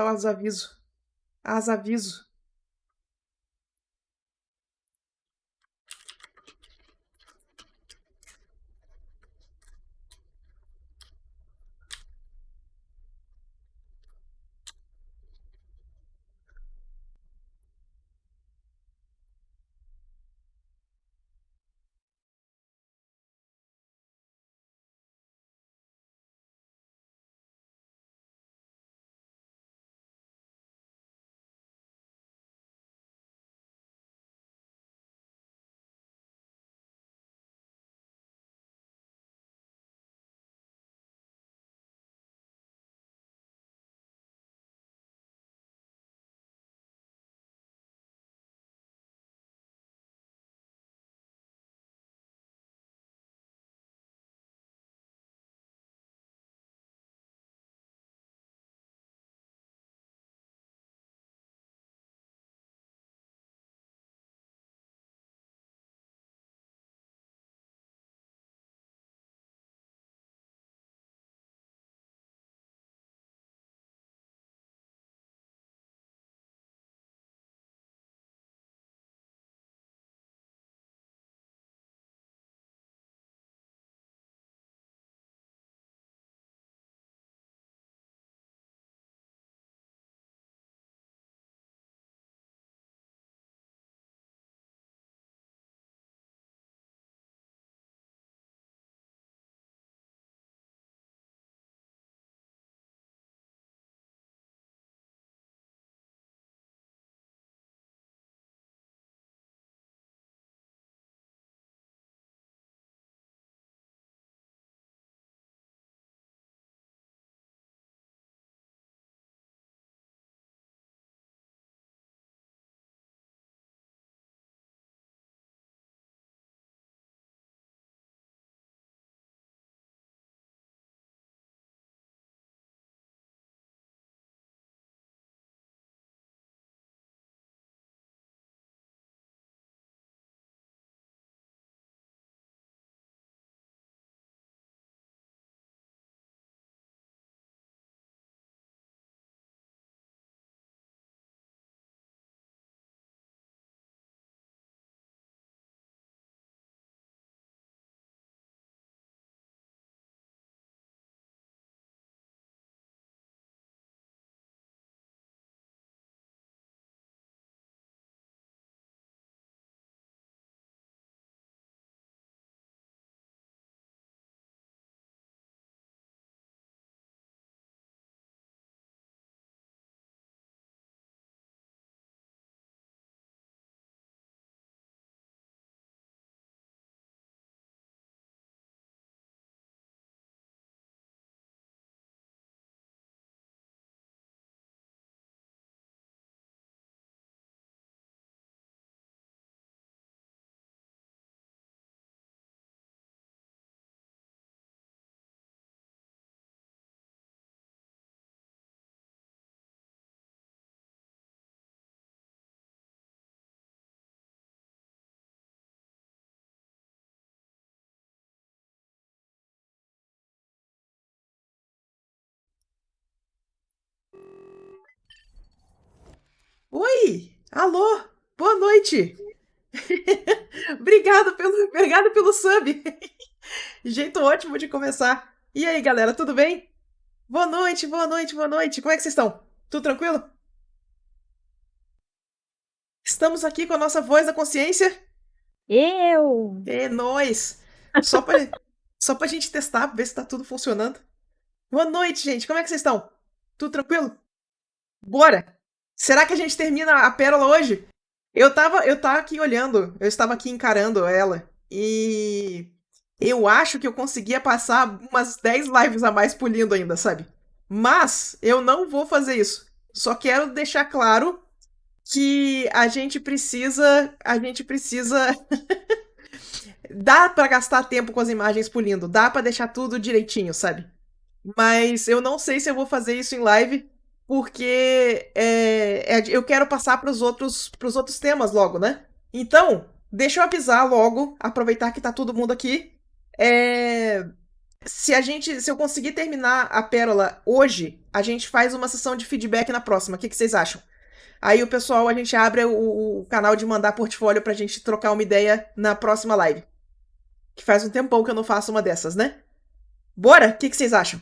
dar os avisos. As aviso. Oi! Alô! Boa noite! Obrigado pelo sub! Jeito ótimo de começar. E aí, galera, tudo bem? Boa noite, boa noite, boa noite. Como é que vocês estão? Tudo tranquilo? Estamos aqui com a nossa voz da consciência. Eu! É nóis! Só pra, só pra gente testar, ver se tá tudo funcionando. Boa noite, gente. Como é que vocês estão? Tudo tranquilo? Bora! Será que a gente termina a pérola hoje? Eu tava aqui olhando, eu estava aqui encarando ela e eu acho que eu conseguia passar umas 10 lives a mais pulindo ainda, sabe? Mas eu não vou fazer isso. Só quero deixar claro que a gente precisa dá pra gastar tempo com as imagens pulindo, dá pra deixar tudo direitinho, sabe? Mas eu não sei se eu vou fazer isso em live, porque eu quero passar pros outros temas logo, né? Então, deixa eu avisar logo, aproveitar que tá todo mundo aqui. É, Se eu conseguir terminar a pérola hoje, a gente faz uma sessão de feedback na próxima. O que vocês acham? Aí o pessoal, a gente abre o canal de mandar portfólio pra gente trocar uma ideia na próxima live. Que faz um tempão que eu não faço uma dessas, né? Bora? O que vocês acham?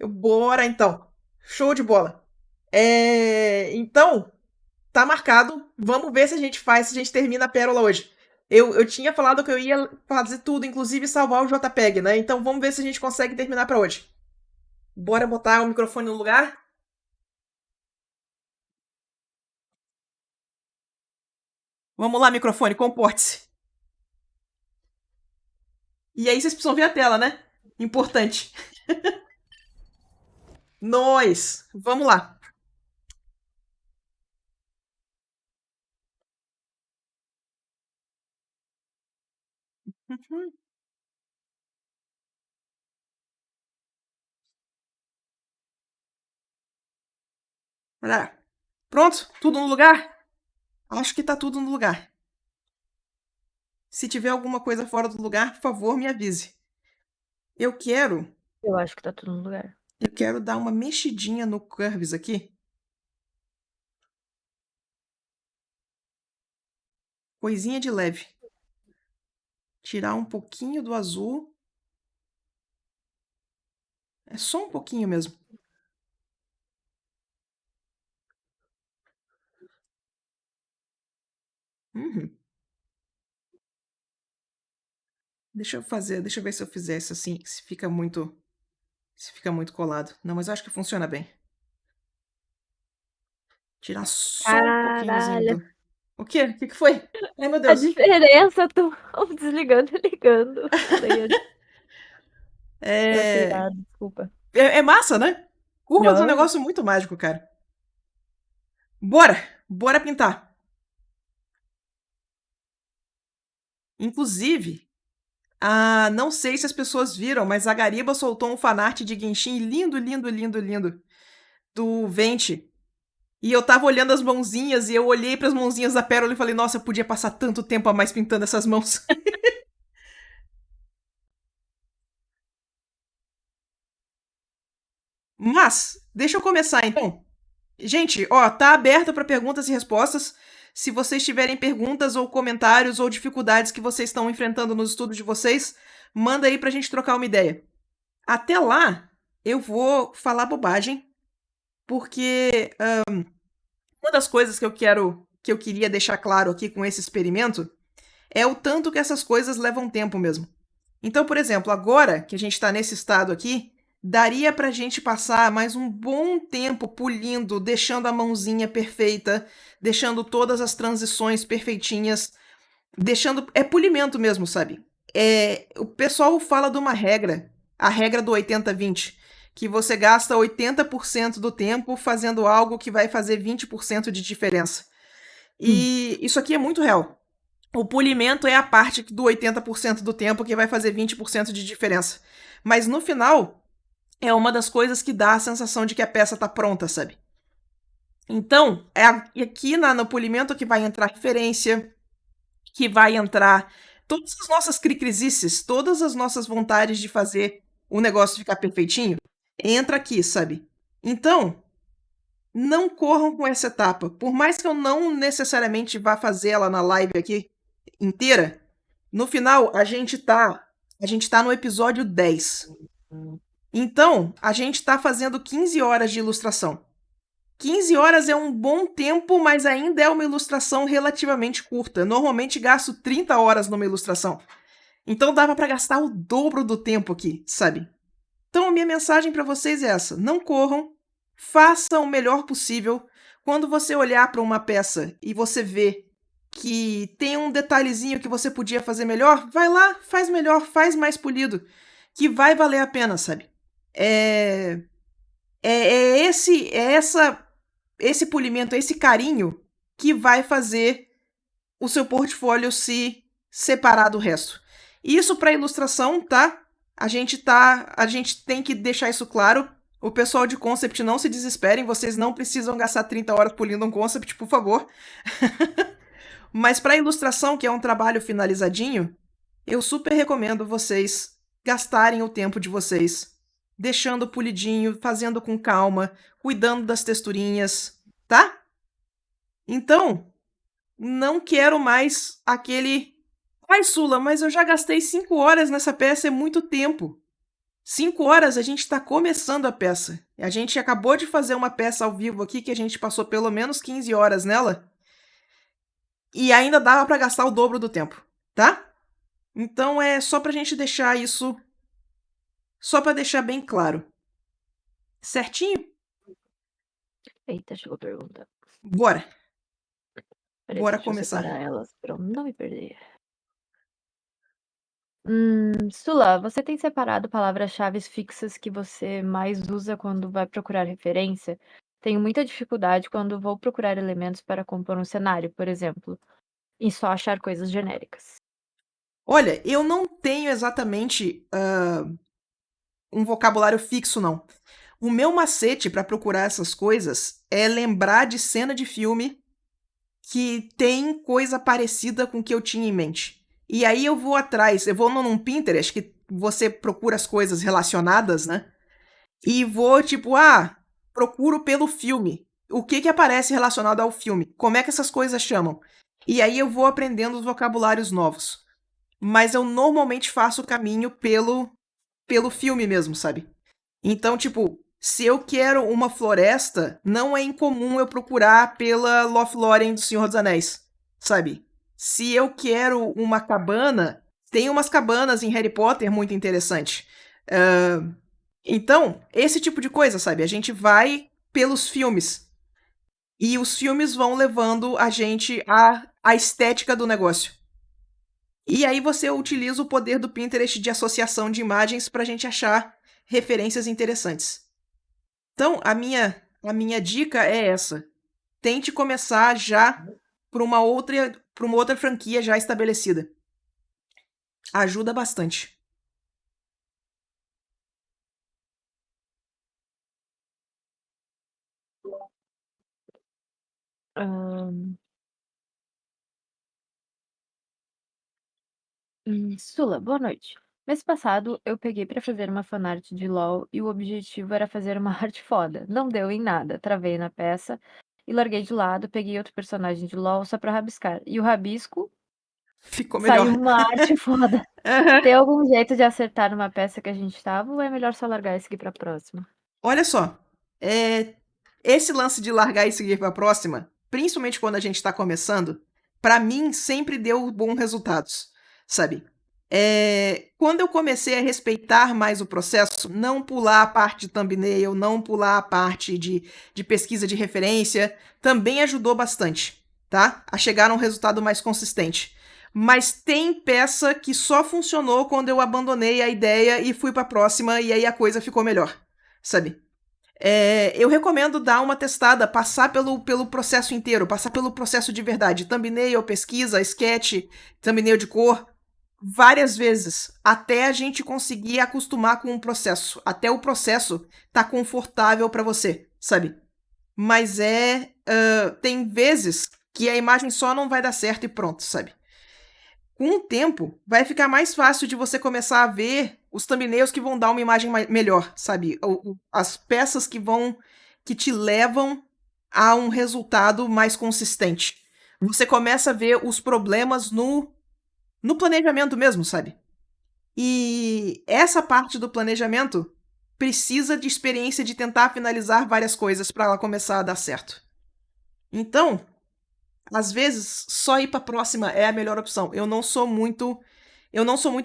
Bora então. Show de bola. Então, tá marcado. Vamos ver se a gente faz, se a gente termina a pérola hoje. Eu tinha falado que eu ia fazer tudo, inclusive salvar o JPEG, né? Então vamos ver se a gente consegue terminar pra hoje. Bora botar o microfone no lugar? Vamos lá, microfone, comporte-se. E aí vocês precisam ver a tela, né? Importante. Nós. Vamos lá. Pronto? Tudo no lugar? Acho que tá tudo no lugar. Se tiver alguma coisa fora do lugar, por favor, me avise. Eu acho que tá tudo no lugar. quero dar uma mexidinha no Curves aqui. Coisinha de leve. Tirar um pouquinho do azul. É só um pouquinho mesmo. Uhum. Deixa eu ver se eu fizer isso assim, se fica muito colado. Não, mas eu acho que funciona bem. Tirar só um pouquinhozinho Caralho. do... O quê? O que foi? Ai, meu A Deus. diferença do desligando e ligando. Peraí, eu troquei É... nada, desculpa. é massa, né? Curvas é um Não. negócio muito mágico, cara. Bora! Bora pintar. Inclusive, não sei se as pessoas viram, mas a Gariba soltou um fanart de Genshin lindo, lindo, lindo, lindo. Do Vente. E eu tava olhando as mãozinhas e eu olhei pras mãozinhas da Pérola e falei, nossa, eu podia passar tanto tempo a mais pintando essas mãos. Mas, deixa eu começar então. Gente, ó, tá aberto para perguntas e respostas. Se vocês tiverem perguntas ou comentários ou dificuldades que vocês estão enfrentando nos estudos de vocês, manda aí pra gente trocar uma ideia. Até lá, eu vou falar bobagem, porque uma das coisas que eu queria deixar claro aqui com esse experimento é o tanto que essas coisas levam tempo mesmo. Então, por exemplo, agora que a gente está nesse estado aqui, daria pra gente passar mais um bom tempo polindo, deixando a mãozinha perfeita, deixando todas as transições perfeitinhas, deixando. É polimento mesmo, sabe? O pessoal fala de uma regra, a regra do 80-20, que você gasta 80% do tempo fazendo algo que vai fazer 20% de diferença. E isso aqui é muito real. O polimento é a parte do 80% do tempo que vai fazer 20% de diferença. Mas no final, é uma das coisas que dá a sensação de que a peça tá pronta, sabe? Então, é aqui no polimento que vai entrar referência, que vai entrar todas as nossas cricrisices, todas as nossas vontades de fazer o negócio ficar perfeitinho, entra aqui, sabe? Então, não corram com essa etapa. Por mais que eu não necessariamente vá fazer ela na live aqui inteira, no final a gente tá no episódio 10. Então, a gente tá fazendo 15 horas de ilustração. 15 horas é um bom tempo, mas ainda é uma ilustração relativamente curta. Normalmente gasto 30 horas numa ilustração. Então dava para gastar o dobro do tempo aqui, sabe? Então a minha mensagem para vocês é essa: não corram, façam o melhor possível. Quando você olhar para uma peça e você vê que tem um detalhezinho que você podia fazer melhor, vai lá, faz melhor, faz mais polido, que vai valer a pena, sabe? Esse polimento, esse carinho que vai fazer o seu portfólio se separar do resto. Isso para ilustração, tá? A gente tem que deixar isso claro. O pessoal de concept, não se desesperem, vocês não precisam gastar 30 horas polindo um concept, por favor. Mas para ilustração, que é um trabalho finalizadinho, Eu super recomendo vocês gastarem o tempo de vocês, deixando polidinho, fazendo com calma, cuidando das texturinhas, tá? Então, não quero mais aquele. Ai, Sula, mas eu já gastei 5 horas nessa peça, é muito tempo. 5 horas a gente tá começando a peça. A gente acabou de fazer uma peça ao vivo aqui que a gente passou pelo menos 15 horas nela e ainda dava pra gastar o dobro do tempo, tá? Então é só pra gente deixar isso. Só pra deixar bem claro. Certinho? Eita, chegou a pergunta. Bora. Peraí, Bora deixa eu começar. separar elas pra eu não me perder. Sula, você tem separado palavras-chaves fixas que você mais usa quando vai procurar referência? Tenho muita dificuldade quando vou procurar elementos para compor um cenário, por exemplo, em só achar coisas genéricas. Olha, eu não tenho exatamente um vocabulário fixo, não. O meu macete pra procurar essas coisas é lembrar de cena de filme que tem coisa parecida com o que eu tinha em mente. E aí eu vou atrás, eu vou num Pinterest que você procura as coisas relacionadas, né? E vou tipo, procuro pelo filme. O que aparece relacionado ao filme? Como é que essas coisas chamam? E aí eu vou aprendendo os vocabulários novos. Mas eu normalmente faço o caminho pelo filme mesmo, sabe? Então, tipo, se eu quero uma floresta, não é incomum eu procurar pela Lothlórien do Senhor dos Anéis, sabe? Se eu quero uma cabana, tem umas cabanas em Harry Potter muito interessante. Então, esse tipo de coisa, sabe? A gente vai pelos filmes. E os filmes vão levando a gente à estética do negócio. E aí você utiliza o poder do Pinterest de associação de imagens pra gente achar referências interessantes. Então, a minha dica é essa. Tente começar já por uma outra franquia já estabelecida. Ajuda bastante. Ahn, Sula, boa noite. Mês passado eu peguei pra fazer uma fanart de LoL e o objetivo era fazer uma arte foda. Não deu em nada, travei na peça e larguei de lado, peguei outro personagem de LoL só pra rabiscar. E o rabisco Ficou saiu melhor. uma arte foda. Aham. Tem algum jeito de acertar numa peça que a gente tava ou é melhor só largar e seguir pra próxima? Olha só, esse lance de largar e seguir pra próxima, principalmente quando a gente tá começando, pra mim sempre deu bons resultados, sabe? Quando eu comecei a respeitar mais o processo, não pular a parte de thumbnail, não pular a parte de pesquisa de referência, também ajudou bastante, tá? A chegar a um resultado mais consistente. Mas tem peça que só funcionou quando eu abandonei a ideia e fui pra próxima, e aí a coisa ficou melhor, sabe? Eu recomendo dar uma testada, passar pelo processo inteiro, passar pelo processo de verdade. Thumbnail, pesquisa, sketch, thumbnail de cor, várias vezes, até a gente conseguir acostumar com o processo, até o processo tá confortável para você, sabe? Mas tem vezes que a imagem só não vai dar certo e pronto, sabe? Com o tempo, vai ficar mais fácil de você começar a ver os thumbnails que vão dar uma imagem melhor, sabe? As peças que te levam a um resultado mais consistente. Você começa a ver os problemas no planejamento mesmo, sabe? E essa parte do planejamento precisa de experiência de tentar finalizar várias coisas para ela começar a dar certo. Então, às vezes, só ir para a próxima é a melhor opção. Eu não sou muito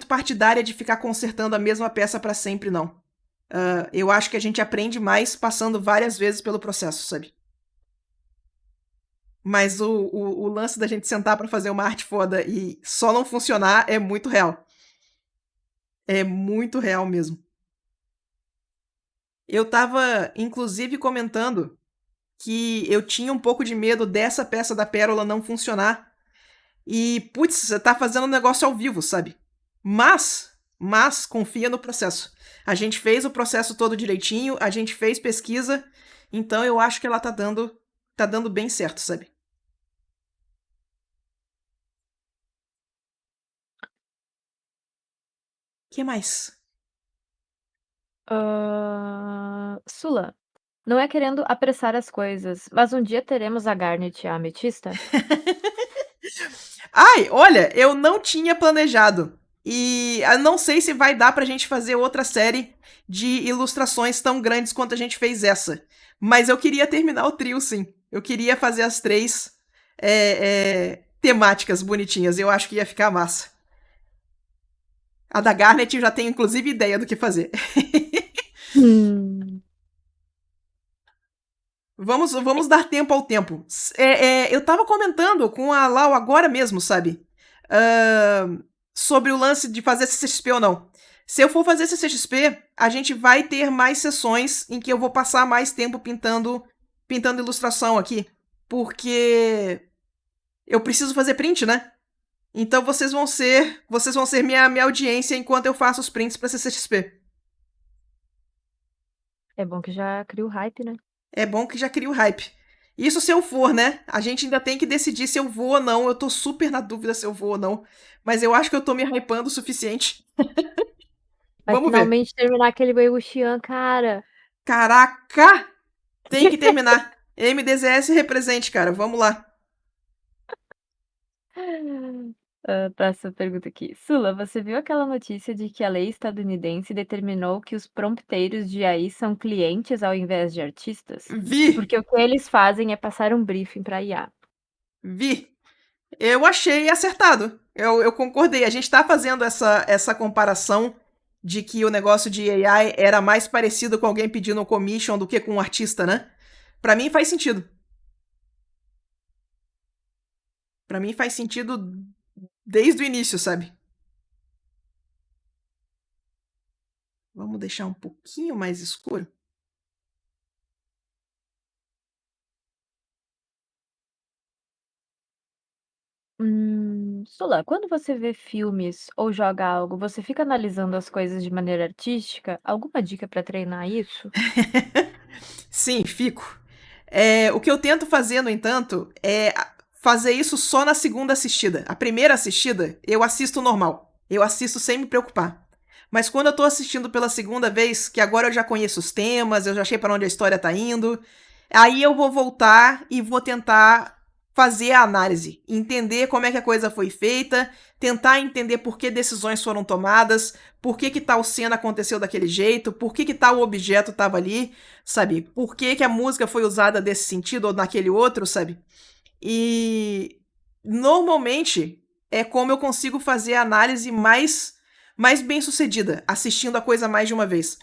partidária de ficar consertando a mesma peça para sempre, não. Eu acho que a gente aprende mais passando várias vezes pelo processo, sabe? Mas o lance da gente sentar para fazer uma arte foda e só não funcionar é muito real. É muito real mesmo. Eu tava, inclusive, comentando que eu tinha um pouco de medo dessa peça da Pérola não funcionar. E, putz, você tá fazendo um negócio ao vivo, sabe? Mas, confia no processo. A gente fez o processo todo direitinho, a gente fez pesquisa, então eu acho que ela tá dando bem certo, sabe? Que mais? Sula, não é querendo apressar as coisas, mas um dia teremos a Garnet e a Ametista? Ai, olha, eu não tinha planejado. E eu não sei se vai dar pra gente fazer outra série de ilustrações tão grandes quanto a gente fez essa. Mas eu queria terminar o trio, sim. Eu queria fazer as três temáticas bonitinhas. Eu acho que ia ficar massa. A da Garnet eu já tenho, inclusive, ideia do que fazer. Hum. Vamos dar tempo ao tempo. Eu tava comentando com a Lau agora mesmo, sabe? Sobre o lance de fazer CCXP ou não. Se eu for fazer CCXP, a gente vai ter mais sessões em que eu vou passar mais tempo pintando ilustração aqui. Porque eu preciso fazer print, né? Então vocês vão ser minha audiência enquanto eu faço os prints pra CCXP. É bom que já cria o hype, né? É bom que já cria o hype. Isso se eu for, né? A gente ainda tem que decidir se eu vou ou não. Eu tô super na dúvida se eu vou ou não. Mas eu acho que eu tô me hypando o suficiente. Vai Vamos ver. finalmente terminar aquele Wei Wuxian, cara. Caraca! Tem que terminar. MDZS represente, cara. Vamos lá. Próxima pergunta aqui. Sula, você viu aquela notícia de que a lei estadunidense determinou que os prompteiros de AI são clientes ao invés de artistas? Vi, Porque o que eles fazem é passar um briefing para IA. vi. Eu achei acertado. Eu concordei. A gente tá fazendo essa comparação de que o negócio de AI era mais parecido com alguém pedindo um commission do que com um artista, né? Pra mim faz sentido. Pra mim faz sentido desde o início, sabe? Vamos deixar um pouquinho mais escuro. Sula, quando você vê filmes ou joga algo, você fica analisando as coisas de maneira artística? Alguma dica para treinar isso? Sim, fico. O que eu tento fazer, no entanto, é fazer isso só na segunda assistida. A primeira assistida, eu assisto normal. Eu assisto sem me preocupar. Mas quando eu tô assistindo pela segunda vez, que agora eu já conheço os temas, eu já sei para onde a história tá indo, aí eu vou voltar e vou tentar fazer a análise, entender como é que a coisa foi feita, tentar entender por que decisões foram tomadas, por que tal cena aconteceu daquele jeito, por que tal objeto estava ali, sabe? Por que a música foi usada desse sentido ou naquele outro, sabe? E normalmente é como eu consigo fazer a análise mais bem sucedida, assistindo a coisa mais de uma vez.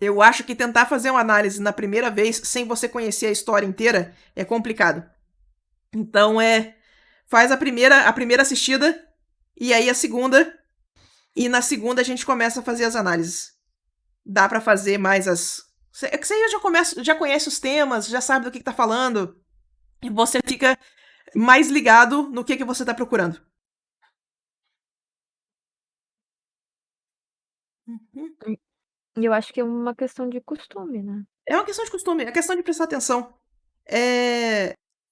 Eu acho que tentar fazer uma análise na primeira vez, sem você conhecer a história inteira, é complicado. Então faz a primeira assistida e aí a segunda, e na segunda a gente começa a fazer as análises. Dá pra fazer mais as. É que você já conhece os temas, já sabe do que tá falando, e você fica mais ligado no que você tá procurando. Uhum. E eu acho que é uma questão de costume, né? É uma questão de costume, é questão de prestar atenção.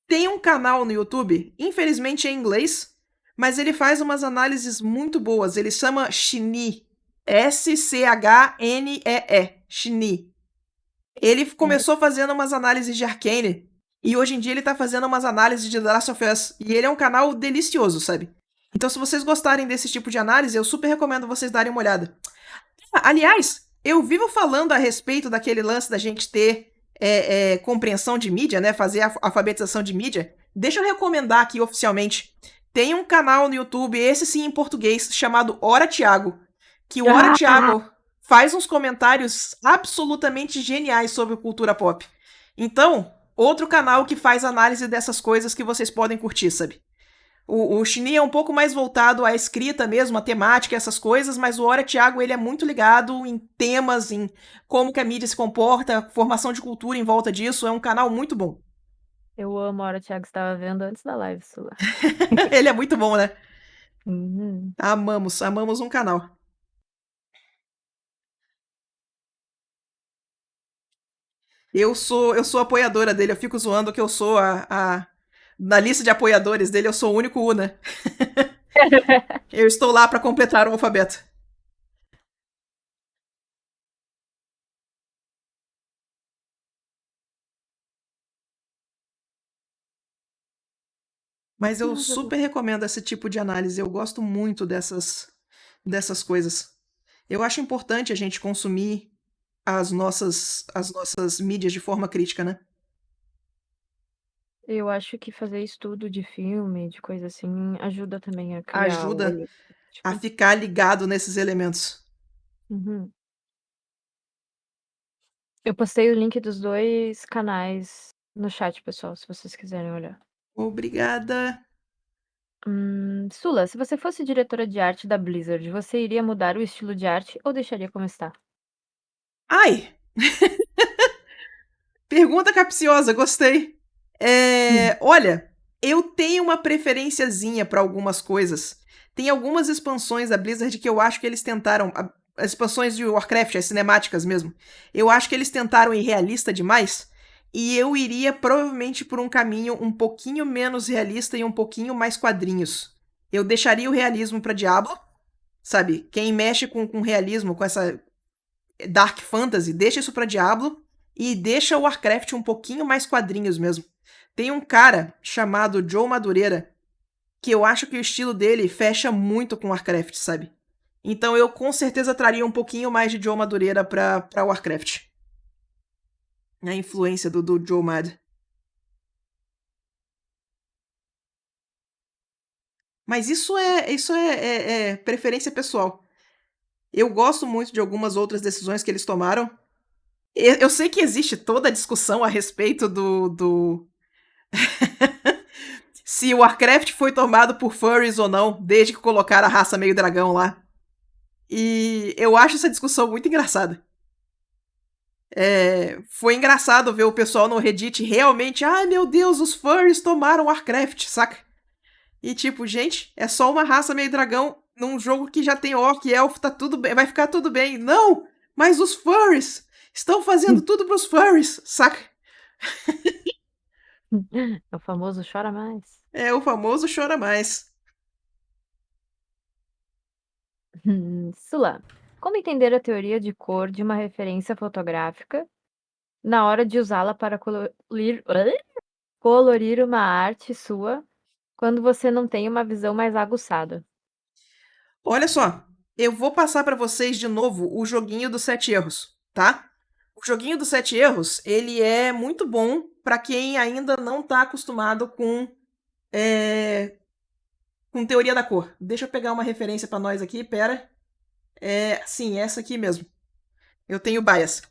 Tem um canal no YouTube, infelizmente é em inglês, mas ele faz umas análises muito boas. Ele chama Shnee. Schnee. Shnee. Ele É, começou fazendo umas análises de Arcane. E hoje em dia ele tá fazendo umas análises de The Last of Us. E ele é um canal delicioso, sabe? Então, se vocês gostarem desse tipo de análise, eu super recomendo vocês darem uma olhada. Aliás, eu vivo falando a respeito daquele lance da gente ter compreensão de mídia, né? Fazer a alfabetização de mídia. Deixa eu recomendar aqui oficialmente. Tem um canal no YouTube, esse sim em português, chamado Hora Tiago. Que o Hora Tiago faz uns comentários absolutamente geniais sobre cultura pop. Então, outro canal que faz análise dessas coisas que vocês podem curtir, sabe? O Shinee é um pouco mais voltado à escrita mesmo, à temática, essas coisas, mas o Ora Thiago ele é muito ligado em temas, em como que a mídia se comporta, formação de cultura em volta disso. É um canal muito bom. eu amo a hora o Thiago estava vendo antes da live, Sula. Ele é muito bom, né? Uhum. Amamos um canal. Eu sou apoiadora dele, eu fico zoando que eu sou na lista de apoiadores dele, eu sou o único U, né? Eu estou lá para completar o alfabeto. Mas eu Nossa, super recomendo esse tipo de análise. Eu gosto muito dessas coisas. Eu acho importante a gente consumir as nossas mídias de forma crítica, né? eu acho que fazer estudo de filme, de coisa assim, ajuda também a criar o Ajuda olho a crítico. ficar ligado nesses elementos. Uhum. Eu postei o link dos 2 canais no chat, pessoal, se vocês quiserem olhar. Obrigada. Sula, se você fosse diretora de arte da Blizzard, você iria mudar o estilo de arte ou deixaria como está? Ai! Pergunta capciosa, gostei. Hum. Olha, eu tenho uma preferenciazinha pra algumas coisas. Tem algumas expansões da Blizzard que eu acho que eles tentaram. As expansões de Warcraft, as cinemáticas mesmo. Eu acho que eles tentaram ir realista demais. E eu iria provavelmente por um caminho um pouquinho menos realista e um pouquinho mais quadrinhos. Eu deixaria o realismo pra Diablo, sabe? Quem mexe com realismo, com essa Dark Fantasy, deixa isso pra Diablo e deixa o Warcraft um pouquinho mais quadrinhos mesmo. Tem um cara chamado Joe Madureira que eu acho que o estilo dele fecha muito com Warcraft, sabe? Então eu com certeza traria um pouquinho mais de Joe Madureira pra Warcraft. A influência do Joe Mad. Mas isso é preferência pessoal. Eu gosto muito de algumas outras decisões que eles tomaram. Eu sei que existe toda a discussão a respeito do se o Warcraft foi tomado por furries ou não, desde que colocaram a raça meio dragão lá. E eu acho essa discussão muito engraçada. Foi engraçado ver o pessoal no Reddit realmente, ai meu Deus, os furries tomaram Warcraft, saca? E tipo, gente, é só uma raça meio dragão num jogo que já tem orc e elfo, tá tudo bem, vai ficar tudo bem. Não! Mas os furries estão fazendo tudo pros furries, saca? É o famoso chora mais. É o famoso chora mais. Sula, como entender a teoria de cor de uma referência fotográfica na hora de usá-la para colorir uma arte sua quando você não tem uma visão mais aguçada? Olha só, eu vou passar pra vocês de novo o joguinho dos 7 erros, tá? O joguinho dos 7 erros, ele é muito bom pra quem ainda não tá acostumado é, com teoria da cor. Deixa eu pegar uma referência pra nós aqui, pera. Sim, essa aqui mesmo. Eu tenho bias.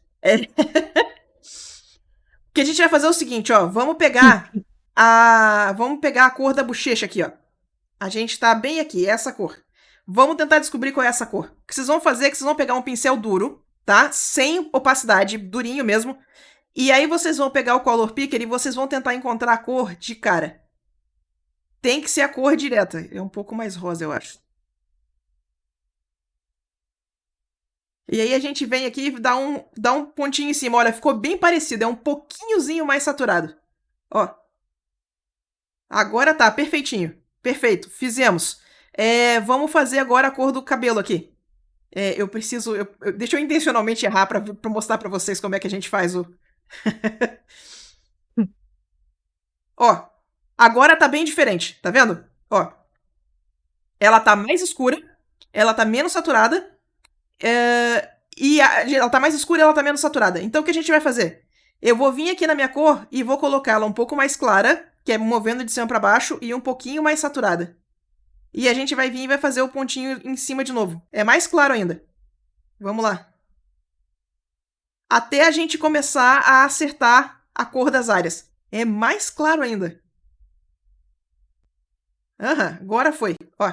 O que a gente vai fazer é o seguinte, ó, vamos pegar a cor da bochecha aqui, ó. A gente tá bem aqui, essa cor. Vamos tentar descobrir qual é essa cor. O que vocês vão fazer é que vocês vão pegar um pincel duro, tá? Sem opacidade, durinho mesmo. E aí vocês vão pegar o Color Picker e vocês vão tentar encontrar a cor de cara. Tem que ser a cor direta. É um pouco mais rosa, eu acho. E aí a gente vem aqui e dá um pontinho em cima. Olha, ficou bem parecido. É um pouquinhozinho mais saturado. Ó. Agora tá, perfeitinho. Perfeito, fizemos. Vamos fazer agora a cor do cabelo aqui. Eu preciso. Deixa eu intencionalmente errar pra mostrar pra vocês como é que a gente faz o. Ó, agora tá bem diferente, tá vendo? Ó, ela tá mais escura, ela tá menos saturada, ela tá mais escura e ela tá menos saturada. Então o que a gente vai fazer? Eu vou vir aqui na minha cor e vou colocá-la um pouco mais clara, que é movendo de cima pra baixo, e um pouquinho mais saturada. E a gente vai vir e vai fazer o pontinho em cima de novo. É mais claro ainda. Vamos lá. Até a gente começar a acertar a cor das áreas. É mais claro ainda. Agora foi. Ó.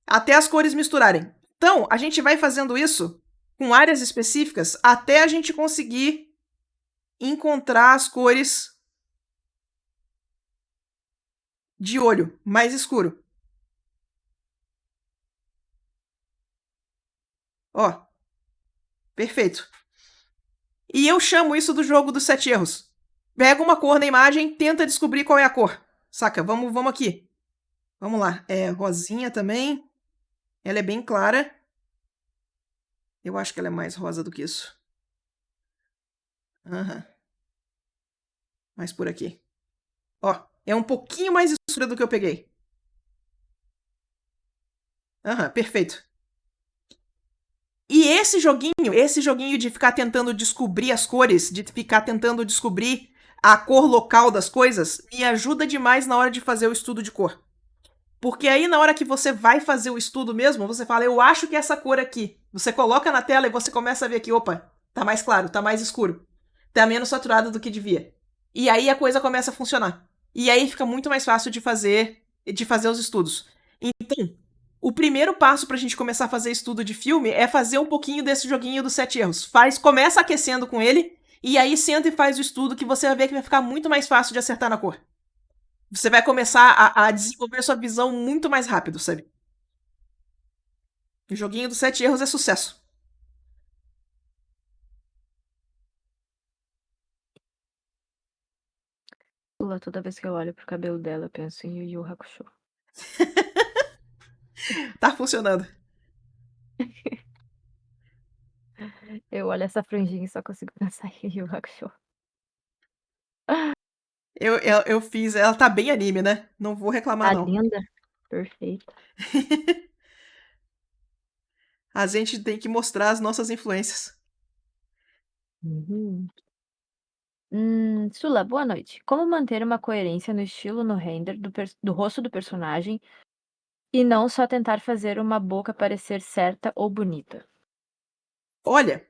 Até as cores misturarem. Então, a gente vai fazendo isso com áreas específicas até a gente conseguir encontrar as cores de olho mais escuro. Ó. Perfeito. E eu chamo isso do jogo dos 7 erros. Pega uma cor na imagem, tenta descobrir qual é a cor. Saca? Vamos aqui. Vamos lá. Rosinha também. Ela é bem clara. Eu acho que ela é mais rosa do que isso. Mais por aqui. Ó, é um pouquinho mais censura do que eu peguei. Aham, perfeito. E esse joguinho de ficar tentando descobrir as cores, de ficar tentando descobrir a cor local das coisas, me ajuda demais na hora de fazer o estudo de cor. Porque aí, na hora que você vai fazer o estudo mesmo, você fala, eu acho que é essa cor aqui. Você coloca na tela e você começa a ver que, opa, tá mais claro, tá mais escuro. Tá menos saturado do que devia. E aí a coisa começa a funcionar. E aí fica muito mais fácil de fazer os estudos. Então, o primeiro passo pra gente começar a fazer estudo de filme é fazer um pouquinho desse joguinho dos 7 erros. Começa aquecendo com ele, e aí senta e faz o estudo que você vai ver que vai ficar muito mais fácil de acertar na cor. Você vai começar a desenvolver sua visão muito mais rápido, sabe? O joguinho dos 7 erros é sucesso. Toda vez que eu olho pro cabelo dela, eu penso em Yu Yu Hakusho. Tá funcionando. Eu olho essa franjinha e só consigo pensar em Yu Yu Hakusho. Eu fiz. Ela tá bem anime, né? Não vou reclamar, Tá não. linda, perfeita. A gente tem que mostrar as nossas influências. Uhum. Sula, boa noite. Como manter uma coerência no estilo no render do rosto do personagem e não só tentar fazer uma boca parecer certa ou bonita? Olha,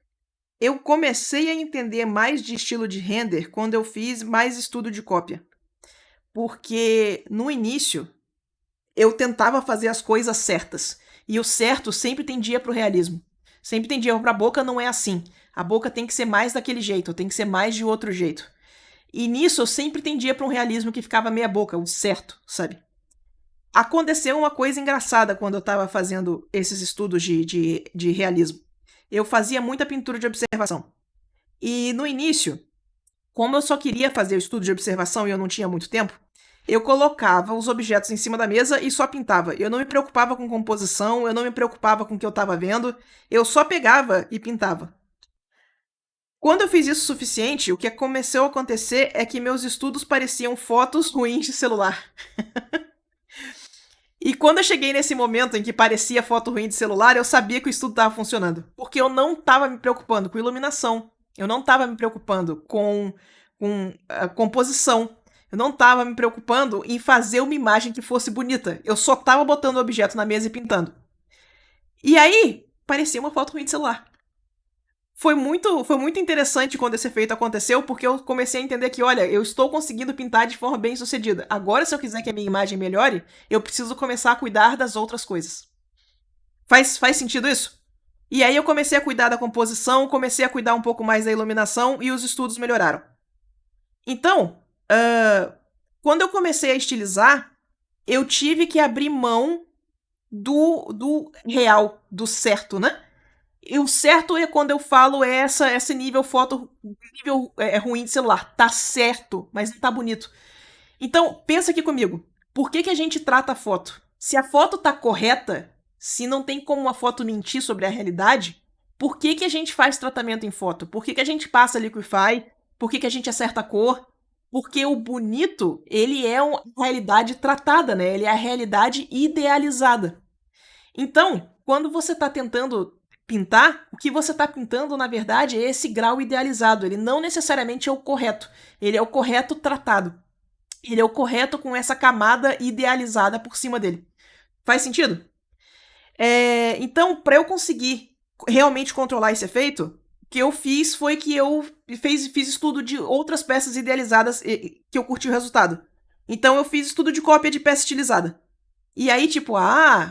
eu comecei a entender mais de estilo de render quando eu fiz mais estudo de cópia. Porque no início eu tentava fazer as coisas certas. E o certo sempre tendia pro realismo. Sempre tendia pra boca, não é assim. A boca tem que ser mais daquele jeito, tem que ser mais de outro jeito. E nisso eu sempre tendia pra um realismo que ficava meia boca, o certo, sabe? Aconteceu uma coisa engraçada quando eu tava fazendo esses estudos de realismo. Eu fazia muita pintura de observação. E no início, como eu só queria fazer o estudo de observação e eu não tinha muito tempo, eu colocava os objetos em cima da mesa e só pintava. Eu não me preocupava com composição, eu não me preocupava com o que eu estava vendo, eu só pegava e pintava. Quando eu fiz isso o suficiente, o que começou a acontecer é que meus estudos pareciam fotos ruins de celular. E quando eu cheguei nesse momento em que parecia foto ruim de celular, eu sabia que o estudo estava funcionando. Porque eu não estava me preocupando com iluminação. Eu não estava me preocupando com a composição. Eu não estava me preocupando em fazer uma imagem que fosse bonita. Eu só estava botando o objeto na mesa e pintando. E aí, parecia uma foto ruim de celular. Foi muito interessante quando esse efeito aconteceu, porque eu comecei a entender que, olha, eu estou conseguindo pintar de forma bem sucedida. Agora, se eu quiser que a minha imagem melhore, eu preciso começar a cuidar das outras coisas. Faz sentido isso? E aí eu comecei a cuidar da composição, comecei a cuidar um pouco mais da iluminação e os estudos melhoraram. Então, quando eu comecei a estilizar, eu tive que abrir mão do real, do certo, né? E o certo é quando eu falo esse nível foto, nível ruim de celular. Tá certo, mas não tá bonito. Então, pensa aqui comigo. Por que a gente trata a foto? Se a foto tá correta, se não tem como uma foto mentir sobre a realidade, por que a gente faz tratamento em foto? Por que a gente passa Liquify? Por que a gente acerta a cor? Porque o bonito, ele é uma realidade tratada, né? Ele é a realidade idealizada. Então, quando você está tentando pintar, o que você está pintando, na verdade, é esse grau idealizado. Ele não necessariamente é o correto. Ele é o correto tratado. Ele é o correto com essa camada idealizada por cima dele. Faz sentido? Então, para eu conseguir realmente controlar esse efeito, o que eu fiz foi que eu fiz estudo de outras peças idealizadas que eu curti o resultado. Então, eu fiz estudo de cópia de peça estilizada. E aí, tipo,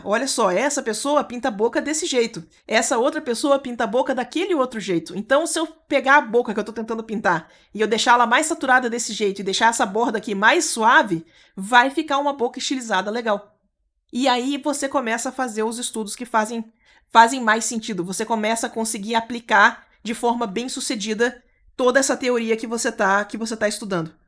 olha só, essa pessoa pinta a boca desse jeito. Essa outra pessoa pinta a boca daquele outro jeito. Então, se eu pegar a boca que eu tô tentando pintar e eu deixar ela mais saturada desse jeito e deixar essa borda aqui mais suave, vai ficar uma boca estilizada legal. E aí você começa a fazer os estudos que fazem mais sentido. Você começa a conseguir aplicar de forma bem sucedida toda essa teoria que você tá estudando.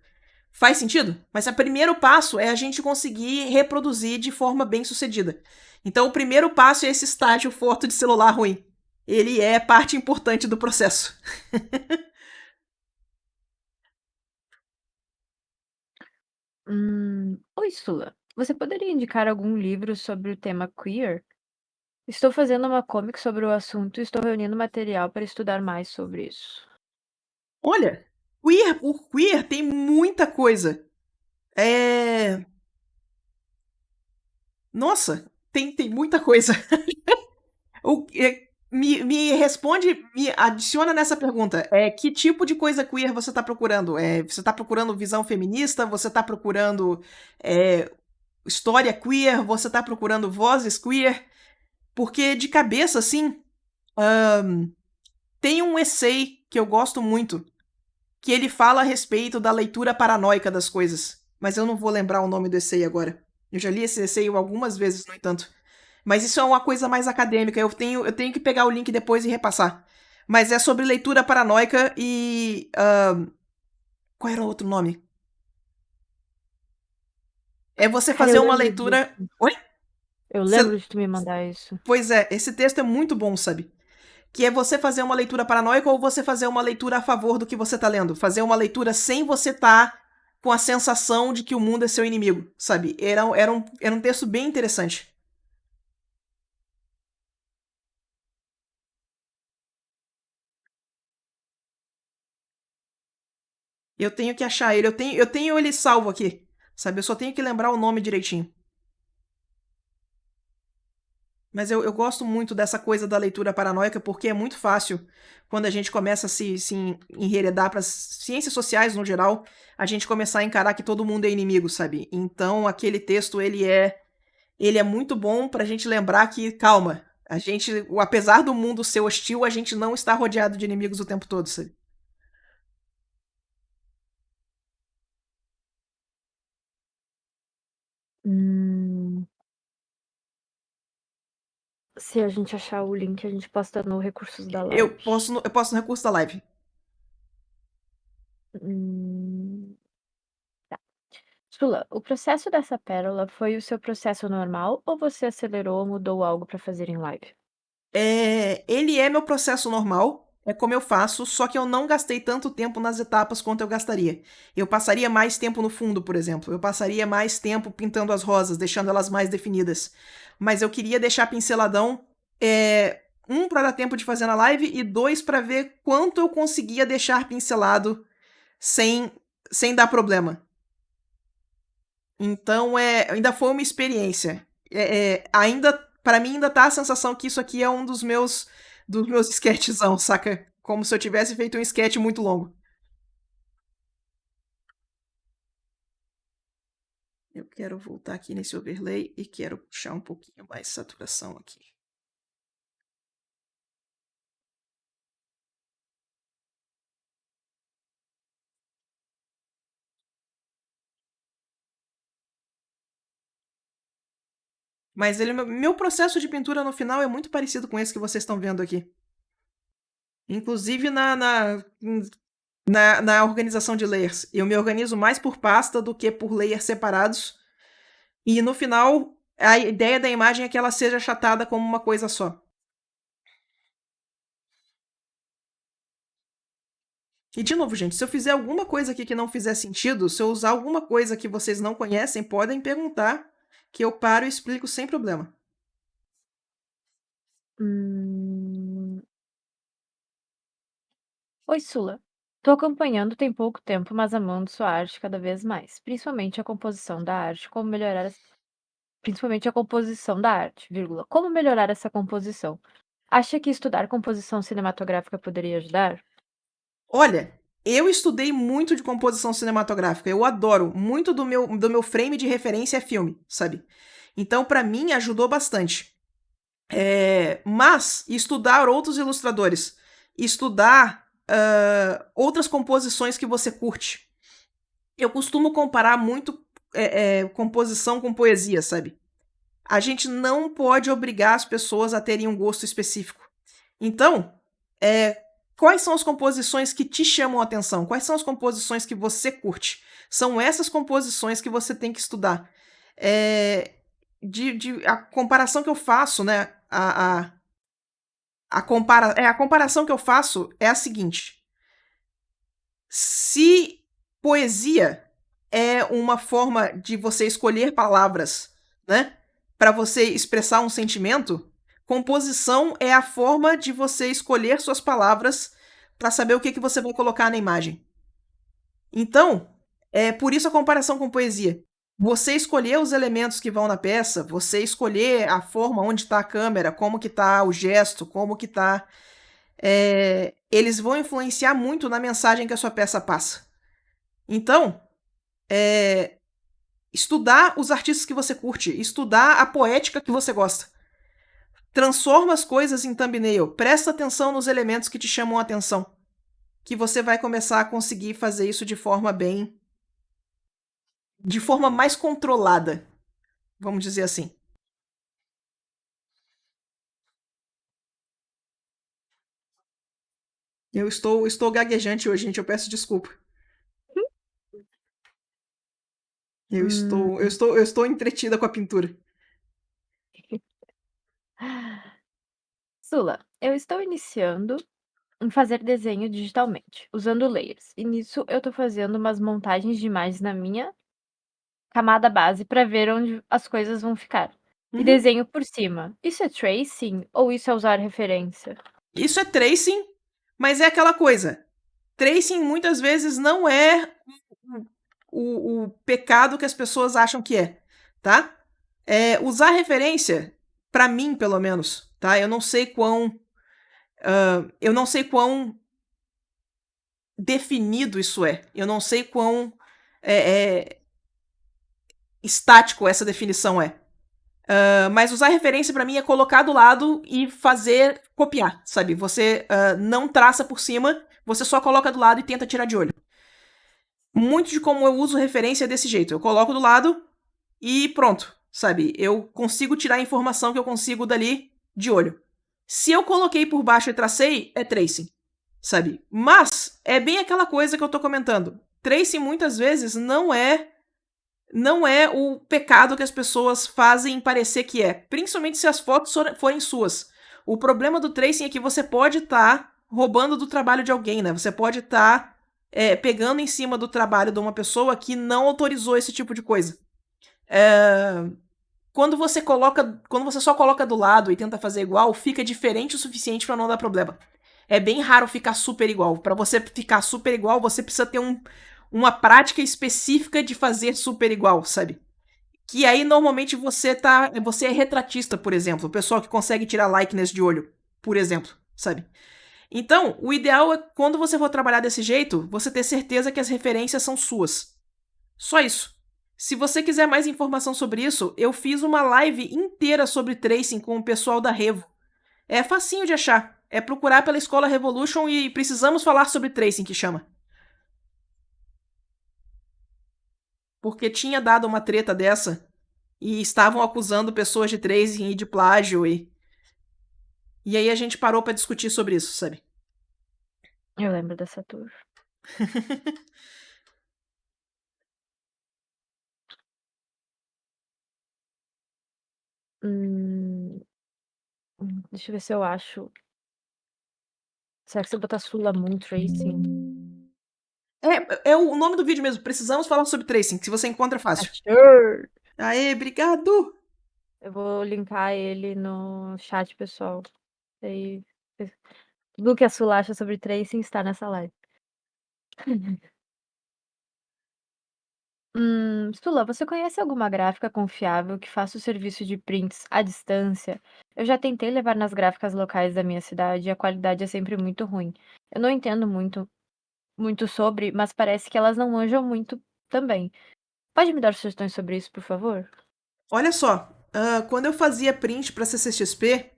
Faz sentido? Mas o primeiro passo é a gente conseguir reproduzir de forma bem sucedida. Então, o primeiro passo é esse estágio foto de celular ruim. Ele é parte importante do processo. Oi, Oi, Sula. Você poderia indicar algum livro sobre o tema queer? Estou fazendo uma comic sobre o assunto e estou reunindo material para estudar mais sobre isso. Olha, queer por queer tem muita coisa. É. Nossa, tem muita coisa. Me responde, me adiciona nessa pergunta. Que tipo de coisa queer você tá procurando? Você tá procurando visão feminista? Você tá procurando é, história queer? Você tá procurando vozes queer? Porque de cabeça, assim, tem um essay que eu gosto muito, que ele fala a respeito da leitura paranoica das coisas. Mas eu não vou lembrar o nome do essay agora. Eu já li esse essay algumas vezes, no entanto. Mas isso é uma coisa mais acadêmica. Eu tenho que pegar o link depois e repassar. Mas é sobre leitura paranoica e. Qual era o outro nome? É você Ah, eu fazer uma lembro leitura. disso. Oi? Eu Você- lembro de tu me mandar isso. Pois é, esse texto é muito bom, sabe? Que é você fazer uma leitura paranoica ou você fazer uma leitura a favor do que você tá lendo. Fazer uma leitura sem você tá com a sensação de que o mundo é seu inimigo, sabe? Era um texto bem interessante. Eu tenho que achar ele. Eu tenho ele salvo aqui, sabe? Eu só tenho que lembrar o nome direitinho. Mas eu gosto muito dessa coisa da leitura paranoica porque é muito fácil quando a gente começa a se enveredar para as ciências sociais no geral, a gente começar a encarar que todo mundo é inimigo, sabe? Então aquele texto ele é muito bom pra gente lembrar que, calma, apesar do mundo ser hostil, a gente não está rodeado de inimigos o tempo todo, sabe? Hum, Se a gente achar o link, a gente posta no Recursos da Eu Live. posso, eu posso no recurso da live. Hum, Sula, o processo dessa pérola foi o seu processo normal ou você acelerou ou mudou algo para fazer em live? Ele é meu processo normal, é como eu faço, só que eu não gastei tanto tempo nas etapas quanto eu gastaria. Eu passaria mais tempo no fundo, por exemplo. Eu passaria mais tempo pintando as rosas, deixando elas mais definidas. Mas eu queria deixar pinceladão, um, para dar tempo de fazer na live, e dois, para ver quanto eu conseguia deixar pincelado sem, sem dar problema. Então, ainda foi uma experiência. Ainda, para mim, ainda tá a sensação que isso aqui é um dos meus sketchzão, saca? Como se eu tivesse feito um sketch muito longo. Eu quero voltar aqui nesse overlay e quero puxar um pouquinho mais saturação aqui. Mas meu processo de pintura no final é muito parecido com esse que vocês estão vendo aqui. Inclusive na organização de layers. Eu me organizo mais por pasta do que por layers separados. E no final, a ideia da imagem é que ela seja achatada como uma coisa só. E de novo, gente, se eu fizer alguma coisa aqui que não fizer sentido, se eu usar alguma coisa que vocês não conhecem, podem perguntar, que eu paro e explico sem problema. Hum, Oi, Sula. Tô acompanhando tem pouco tempo, mas amando sua arte cada vez mais. Principalmente a composição da arte, como melhorar, principalmente a composição da arte, vírgula. Como melhorar essa composição? Acha que estudar composição cinematográfica poderia ajudar? Olha, eu estudei muito de composição cinematográfica. Eu adoro. Muito do meu frame de referência é filme, sabe? Então, pra mim, ajudou bastante. Mas estudar outros ilustradores, estudar outras composições que você curte. Eu costumo comparar muito composição com poesia, sabe? A gente não pode obrigar as pessoas a terem um gosto específico. Então, quais são as composições que te chamam a atenção? Quais são as composições que você curte? São essas composições que você tem que estudar. A comparação que eu faço, né? A comparação que eu faço é a seguinte: se poesia é uma forma de você escolher palavras, né? Para você expressar um sentimento, composição é a forma de você escolher suas palavras para saber o que você vai colocar na imagem. Então, é por isso a comparação com poesia. Você escolher os elementos que vão na peça, você escolher a forma onde está a câmera, como que tá o gesto, como que tá... eles vão influenciar muito na mensagem que a sua peça passa. Então, estudar os artistas que você curte, estudar a poética que você gosta. Transforma as coisas em thumbnail. Presta atenção nos elementos que te chamam a atenção. Que você vai começar a conseguir fazer isso de forma bem... de forma mais controlada. Vamos dizer assim. Eu estou gaguejante hoje, gente. Eu peço desculpa. Hum. Eu estou entretida com a pintura. Sula, eu estou iniciando em fazer desenho digitalmente, usando layers. E nisso eu tô fazendo umas montagens de imagens na minha camada base para ver onde as coisas vão ficar. E Uhum. desenho por cima. Isso é tracing ou isso é usar referência? Isso é tracing, mas é aquela coisa. Tracing muitas vezes não é o pecado que as pessoas acham que é, tá? Usar referência, para mim, pelo menos, tá? Eu não sei quão definido isso é. Eu não sei quão estático essa definição é. Mas usar referência para mim é colocar do lado e fazer copiar, sabe? Você não traça por cima, você só coloca do lado e tenta tirar de olho. Muito de como eu uso referência é desse jeito. Eu coloco do lado e pronto, sabe? Eu consigo tirar a informação que eu consigo dali de olho. Se eu coloquei por baixo e tracei, é tracing, sabe? Mas é bem aquela coisa que eu tô comentando. Tracing muitas vezes não é o pecado que as pessoas fazem parecer que é. Principalmente se as fotos forem suas. O problema do tracing é que você pode estar roubando do trabalho de alguém, né? Você pode estar pegando em cima do trabalho de uma pessoa que não autorizou esse tipo de coisa. Quando você só coloca do lado e tenta fazer igual, fica diferente o suficiente para não dar problema. É bem raro ficar super igual. Para você ficar super igual, você precisa ter uma prática específica de fazer super igual, sabe? Que aí normalmente você é retratista, por exemplo, o pessoal que consegue tirar likeness de olho, por exemplo, sabe? Então, o ideal é quando você for trabalhar desse jeito, você ter certeza que as referências são suas. Só isso. Se você quiser mais informação sobre isso, eu fiz uma live inteira sobre tracing com o pessoal da Revo. É facinho de achar. É procurar pela Escola Revolution e precisamos falar sobre tracing, que chama. Porque tinha dado uma treta dessa e estavam acusando pessoas de tracing e de plágio e aí a gente parou pra discutir sobre isso, sabe? Eu lembro dessa tour. Hum, deixa eu ver se eu acho. Será que se eu botar Sula Moon Tracing? É o nome do vídeo mesmo. Precisamos falar sobre tracing, que se você encontra fácil. Achou! Aê, obrigado! Eu vou linkar ele no chat, pessoal. Aí, tudo que a Sula acha sobre tracing está nessa live. Sula, você conhece alguma gráfica confiável que faça o serviço de prints à distância? Eu já tentei levar nas gráficas locais da minha cidade e a qualidade é sempre muito ruim. Eu não entendo muito sobre, mas parece que elas não manjam muito também. Pode me dar sugestões sobre isso, por favor? Olha só, quando eu fazia print pra CCXP,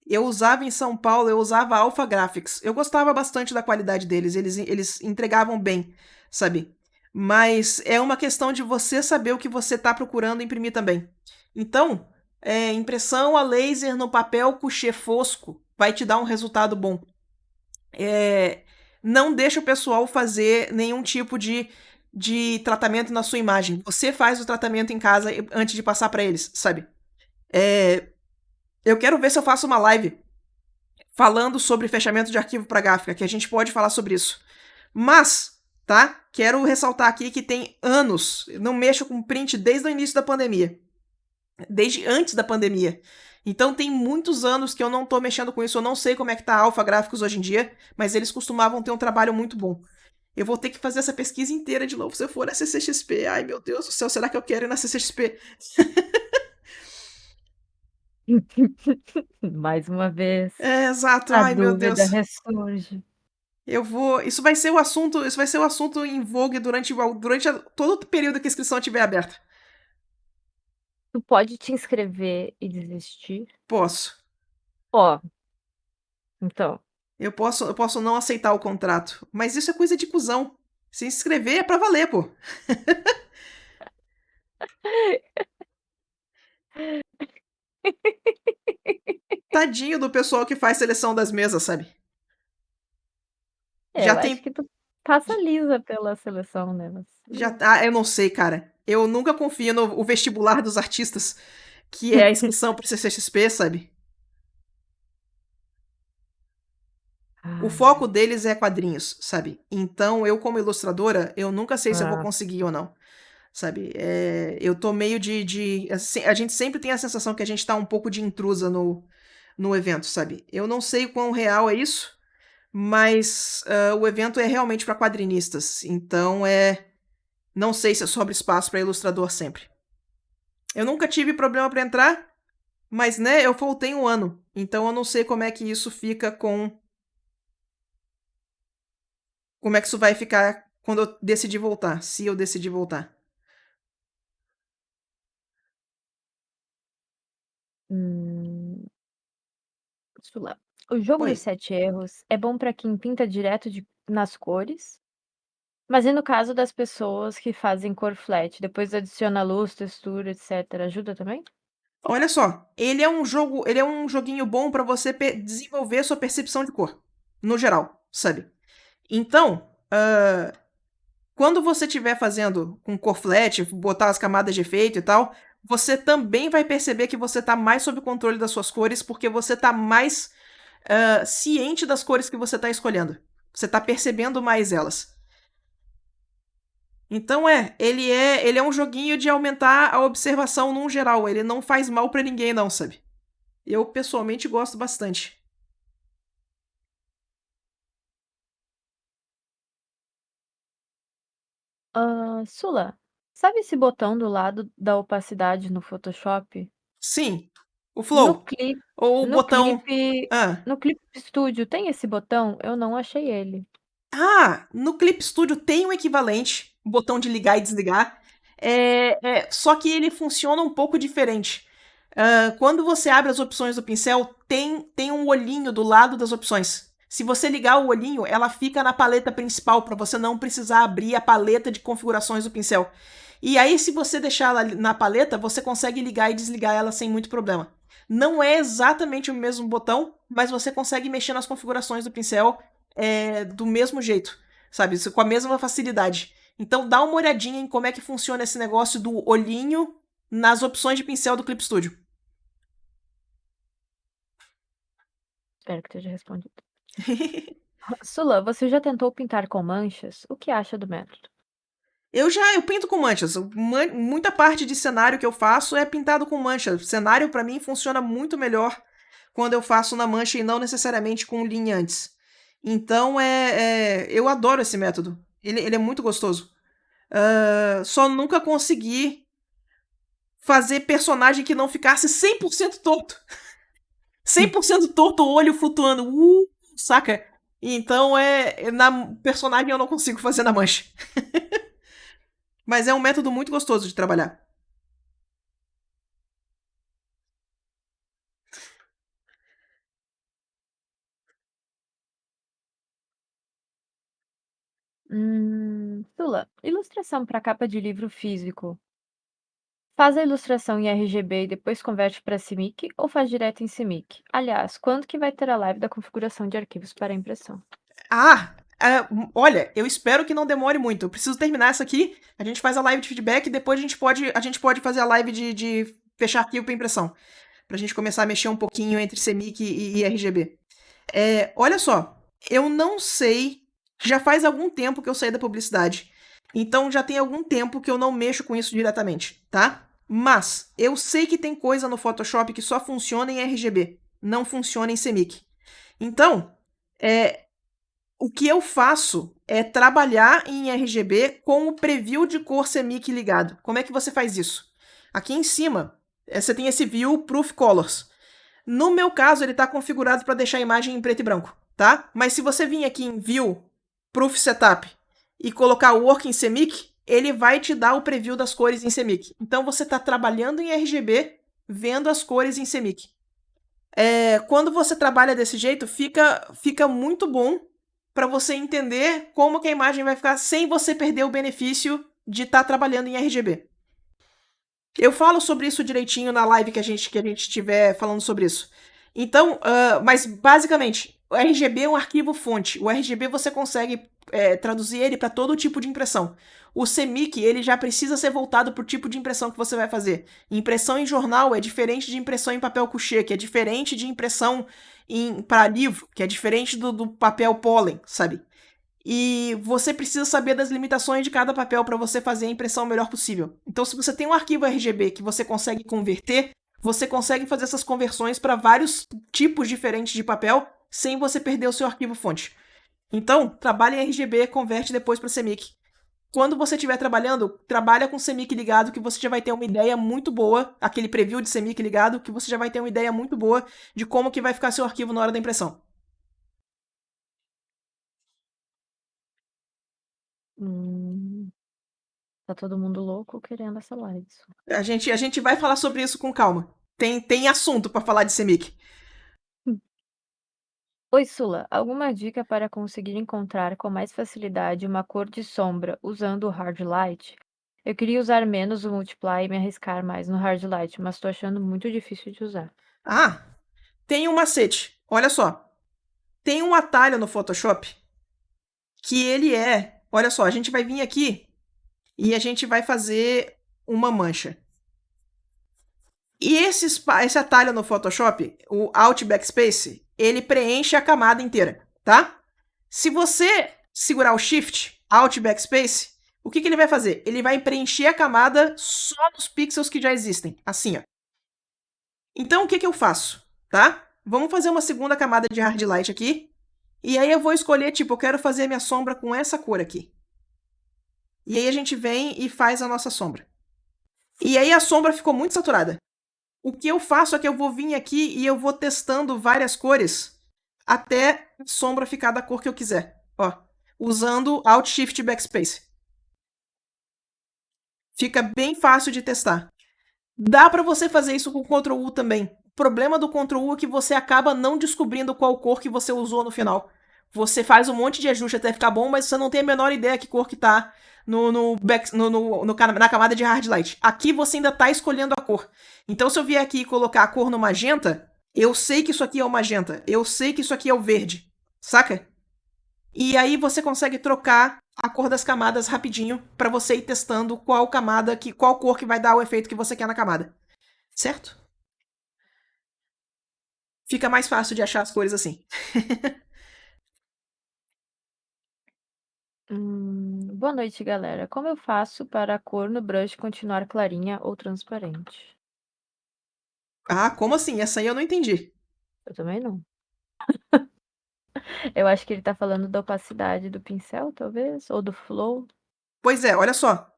eu usava em São Paulo, eu usava Alpha Graphics. Eu gostava bastante da qualidade deles, eles entregavam bem, sabe? Mas é uma questão de você saber o que você tá procurando imprimir também. Então, impressão a laser no papel couché fosco vai te dar um resultado bom. Não deixa o pessoal fazer nenhum tipo de tratamento na sua imagem. Você faz o tratamento em casa antes de passar pra eles, sabe? Eu quero ver se eu faço uma live falando sobre fechamento de arquivo para gráfica, que a gente pode falar sobre isso. Mas tá? Quero ressaltar aqui que tem anos, eu não mexo com print desde o início da pandemia. Desde antes da pandemia. Então tem muitos anos que eu não tô mexendo com isso, eu não sei como é que tá a Alpha Gráficos hoje em dia, mas eles costumavam ter um trabalho muito bom. Eu vou ter que fazer essa pesquisa inteira de novo se eu for na CCXP. Ai, meu Deus do céu, será que eu quero ir na CCXP? Mais uma vez, É, exato. a Ai, meu dúvida Deus. ressurge. Eu vou. Isso vai ser o assunto em vogue durante todo o período que a inscrição estiver aberta. Tu pode te inscrever e desistir? Posso. Ó, então. Eu posso não aceitar o contrato. Mas isso é coisa de cuzão. Se inscrever é pra valer, pô. Tadinho do pessoal que faz seleção das mesas, sabe? É, Já eu acho tem. que tu passa lisa pela seleção, né, mas Já, eu não sei, cara. Eu nunca confio no o vestibular dos artistas, que é a inscrição pro CCXP, sabe? O Ai, foco ai. deles é quadrinhos, sabe? Então, eu, como ilustradora, eu nunca sei se eu vou Ah, conseguir ou não, sabe? Eu tô meio assim, a gente sempre tem a sensação que a gente tá um pouco de intrusa no evento, sabe? Eu não sei o quão real é isso, mas o evento é realmente para quadrinistas. Então, não sei se sobra espaço para ilustrador sempre. Eu nunca tive problema para entrar, mas, né, eu faltei um ano. Então, eu não sei como é que isso fica com. Como é que isso vai ficar quando eu decidir voltar, se eu decidir voltar. hum, Sula. O jogo Oi. dos 7 erros é bom pra quem pinta direto nas cores, mas e no caso das pessoas que fazem cor flat, depois adiciona luz, textura, etc. Ajuda também? Olha só, ele é um joguinho bom pra você desenvolver sua percepção de cor, no geral, sabe? Então, quando você estiver fazendo com cor flat, botar as camadas de efeito e tal, você também vai perceber que você tá mais sob controle das suas cores, porque você tá mais ciente das cores que você tá escolhendo. Você tá percebendo mais elas. Então ele é um joguinho de aumentar a observação num geral. Ele não faz mal pra ninguém, não, sabe? Eu pessoalmente gosto bastante. Sula, sabe esse botão do lado da opacidade no Photoshop? Sim, o No Flow. clipe, Ou o no botão. clipe, Ah, no Clip Studio tem esse botão? Eu não achei ele. no Clip Studio tem um equivalente, o botão de ligar e desligar. Só que ele funciona um pouco diferente. Quando você abre as opções do pincel, tem um olhinho do lado das opções. Se você ligar o olhinho, ela fica na paleta principal, para você não precisar abrir a paleta de configurações do pincel. E aí, se você deixar ela na paleta, você consegue ligar e desligar ela sem muito problema. Não é exatamente o mesmo botão, mas você consegue mexer nas configurações do pincel do mesmo jeito, sabe? Com a mesma facilidade. Então dá uma olhadinha em como é que funciona esse negócio do olhinho nas opções de pincel do Clip Studio. Espero que esteja respondido. Sula, você já tentou pintar com manchas? O que acha do método? Eu pinto com manchas. Muita parte de cenário que eu faço é pintado com mancha. Cenário para mim funciona muito melhor quando eu faço na mancha e não necessariamente com linha antes. Então eu adoro esse método. Ele é muito gostoso. Só nunca consegui fazer personagem que não ficasse 100% torto. 100% torto, o olho flutuando. Saca? Então na personagem eu não consigo fazer na mancha. Mas é um método muito gostoso de trabalhar. Sula, ilustração para capa de livro físico. Faz a ilustração em RGB e depois converte para CMYK ou faz direto em CMYK? Aliás, quando que vai ter a live da configuração de arquivos para impressão? Olha, eu espero que não demore muito. Eu preciso terminar essa aqui. A gente faz a live de feedback e depois a gente pode fazer a live de fechar arquivo para impressão. Pra gente começar a mexer um pouquinho entre CMYK e RGB. Olha só, eu não sei Já faz algum tempo que eu saí da publicidade. Então já tem algum tempo que eu não mexo com isso diretamente, tá? Mas eu sei que tem coisa no Photoshop que só funciona em RGB, não funciona em CMYK. Então, o que eu faço é trabalhar em RGB com o preview de cor CMYK ligado. Como é que você faz isso? Aqui em cima, você tem esse View Proof Colors. No meu caso, ele está configurado para deixar a imagem em preto e branco, tá? Mas se você vir aqui em View, Proof Setup e colocar Work em CMYK, ele vai te dar o preview das cores em CMYK. Então você está trabalhando em RGB, vendo as cores em CMYK. Quando você trabalha desse jeito, fica muito bom para você entender como que a imagem vai ficar sem você perder o benefício de estar trabalhando em RGB. Eu falo sobre isso direitinho na live que a gente estiver falando sobre isso. Então, mas basicamente, o RGB é um arquivo fonte. O RGB você consegue traduzir ele para todo tipo de impressão. O CMYK, ele já precisa ser voltado para o tipo de impressão que você vai fazer. Impressão em jornal é diferente de impressão em papel couché, que é diferente de impressão para livro, que é diferente do papel pólen, sabe? E você precisa saber das limitações de cada papel para você fazer a impressão melhor possível. Então, se você tem um arquivo RGB que você consegue converter, você consegue fazer essas conversões para vários tipos diferentes de papel sem você perder o seu arquivo fonte. Então, trabalha em RGB, converte depois para CMYK. Quando você estiver trabalhando, trabalha com CMYK ligado, que você já vai ter uma ideia muito boa, aquele preview de CMYK ligado, que você já vai ter uma ideia muito boa de como que vai ficar seu arquivo na hora da impressão. Tá todo mundo louco querendo essa live. A gente vai falar sobre isso com calma. Tem assunto para falar de CMYK. Oi, Sula, alguma dica para conseguir encontrar com mais facilidade uma cor de sombra usando o hard light? Eu queria usar menos o multiply e me arriscar mais no hard light, mas estou achando muito difícil de usar. Ah, tem um macete. Olha só. Tem um atalho no Photoshop que ele é. Olha só, a gente vai vir aqui e a gente vai fazer uma mancha. E esse atalho no Photoshop, o Alt Backspace, ele preenche a camada inteira, tá? Se você segurar o Shift, Alt Backspace, o que ele vai fazer? Ele vai preencher a camada só nos pixels que já existem, assim, ó. Então, o que eu faço, tá? Vamos fazer uma segunda camada de hard light aqui. E aí eu vou escolher, tipo, eu quero fazer minha sombra com essa cor aqui. E aí a gente vem e faz a nossa sombra. E aí a sombra ficou muito saturada. O que eu faço é que eu vou vir aqui e eu vou testando várias cores até a sombra ficar da cor que eu quiser. Ó, usando Alt Shift Backspace. Fica bem fácil de testar. Dá para você fazer isso com o Ctrl U também. O problema do Ctrl U é que você acaba não descobrindo qual cor que você usou no final. Você faz um monte de ajuste até ficar bom, mas você não tem a menor ideia que cor que tá na camada de hard light. Aqui você ainda tá escolhendo a cor. Então, se eu vier aqui e colocar a cor no magenta, eu sei que isso aqui é o magenta. Eu sei que isso aqui é o verde. Saca? E aí você consegue trocar a cor das camadas rapidinho para você ir testando qual camada, qual cor que vai dar o efeito que você quer na camada. Certo? Fica mais fácil de achar as cores assim. Boa noite, galera. Como eu faço para a cor no brush continuar clarinha ou transparente? Ah, como assim? Essa aí eu não entendi. Eu também não. Eu acho que ele tá falando da opacidade do pincel, talvez, ou do flow. Pois é, olha só.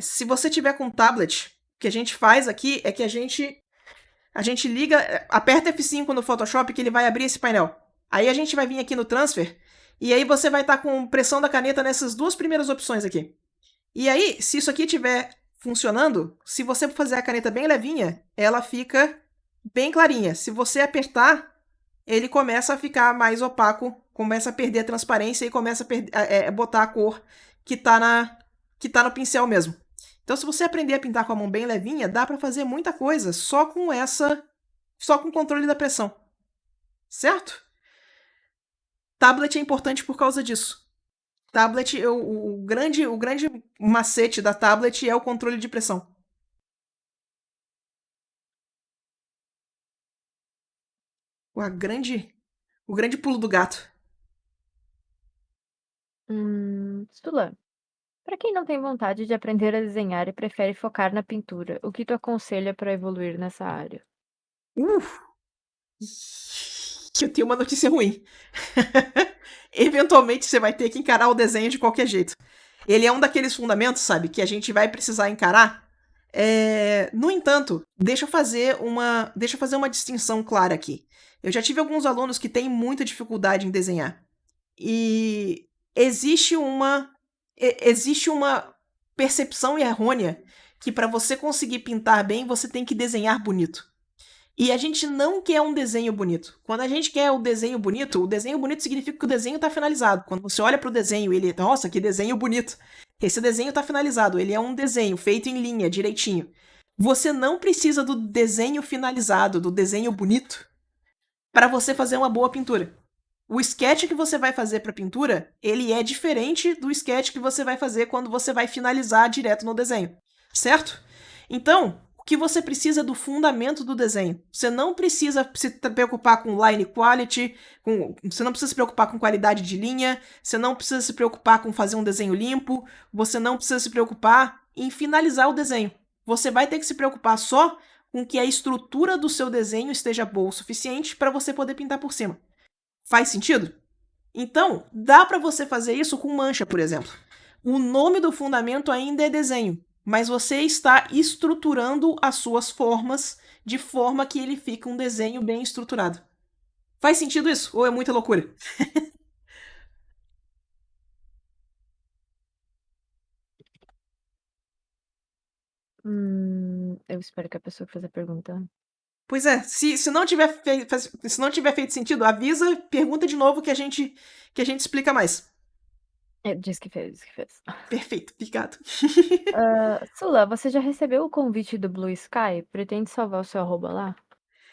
Se você tiver com tablet, o que a gente faz aqui é que a gente liga, aperta F5 no Photoshop que ele vai abrir esse painel. Aí a gente vai vir aqui no Transfer e aí você vai estar com pressão da caneta nessas duas primeiras opções aqui. E aí, se isso aqui estiver funcionando, se você fazer a caneta bem levinha, ela fica bem clarinha. Se você apertar, ele começa a ficar mais opaco, começa a perder a transparência e começa a botar a cor que tá, que tá no pincel mesmo. Então, se você aprender a pintar com a mão bem levinha, dá para fazer muita coisa só com o controle da pressão. Certo? Tablet é importante por causa disso. Tablet, o grande macete da tablet é o controle de pressão. O grande pulo do gato. Sula, para quem não tem vontade de aprender a desenhar e prefere focar na pintura, o que tu aconselha para evoluir nessa área? Uh, eu tenho uma notícia ruim. Eventualmente você vai ter que encarar o desenho de qualquer jeito. Ele é um daqueles fundamentos, sabe, que a gente vai precisar encarar. No entanto, deixa eu fazer uma distinção clara aqui. Eu já tive alguns alunos que têm muita dificuldade em desenhar. E existe uma percepção errônea que para você conseguir pintar bem, você tem que desenhar bonito. E a gente não quer um desenho bonito. Quando a gente quer o desenho bonito significa que o desenho está finalizado. Quando você olha para o desenho, ele, nossa, que desenho bonito. Esse desenho está finalizado, ele é um desenho feito em linha, direitinho. Você não precisa do desenho finalizado, do desenho bonito, para você fazer uma boa pintura. O sketch que você vai fazer para pintura, ele é diferente do sketch que você vai fazer quando você vai finalizar direto no desenho, certo? Então, o que você precisa é do fundamento do desenho. Você não precisa se preocupar com line quality, você não precisa se preocupar com qualidade de linha, você não precisa se preocupar com fazer um desenho limpo, você não precisa se preocupar em finalizar o desenho. Você vai ter que se preocupar só com que a estrutura do seu desenho esteja boa o suficiente para você poder pintar por cima. Faz sentido? Então, dá para você fazer isso com mancha, por exemplo. O nome do fundamento ainda é desenho, mas você está estruturando as suas formas de forma que ele fique um desenho bem estruturado. Faz sentido isso? Ou é muita loucura? Eu espero que a pessoa que fez a pergunta. Pois é, se não tiver feito sentido, avisa, pergunta de novo que a gente explica mais. Diz que fez, diz que fez. Perfeito, obrigado. Sula, você já recebeu o convite do Blue Sky? Pretende salvar o seu arroba lá?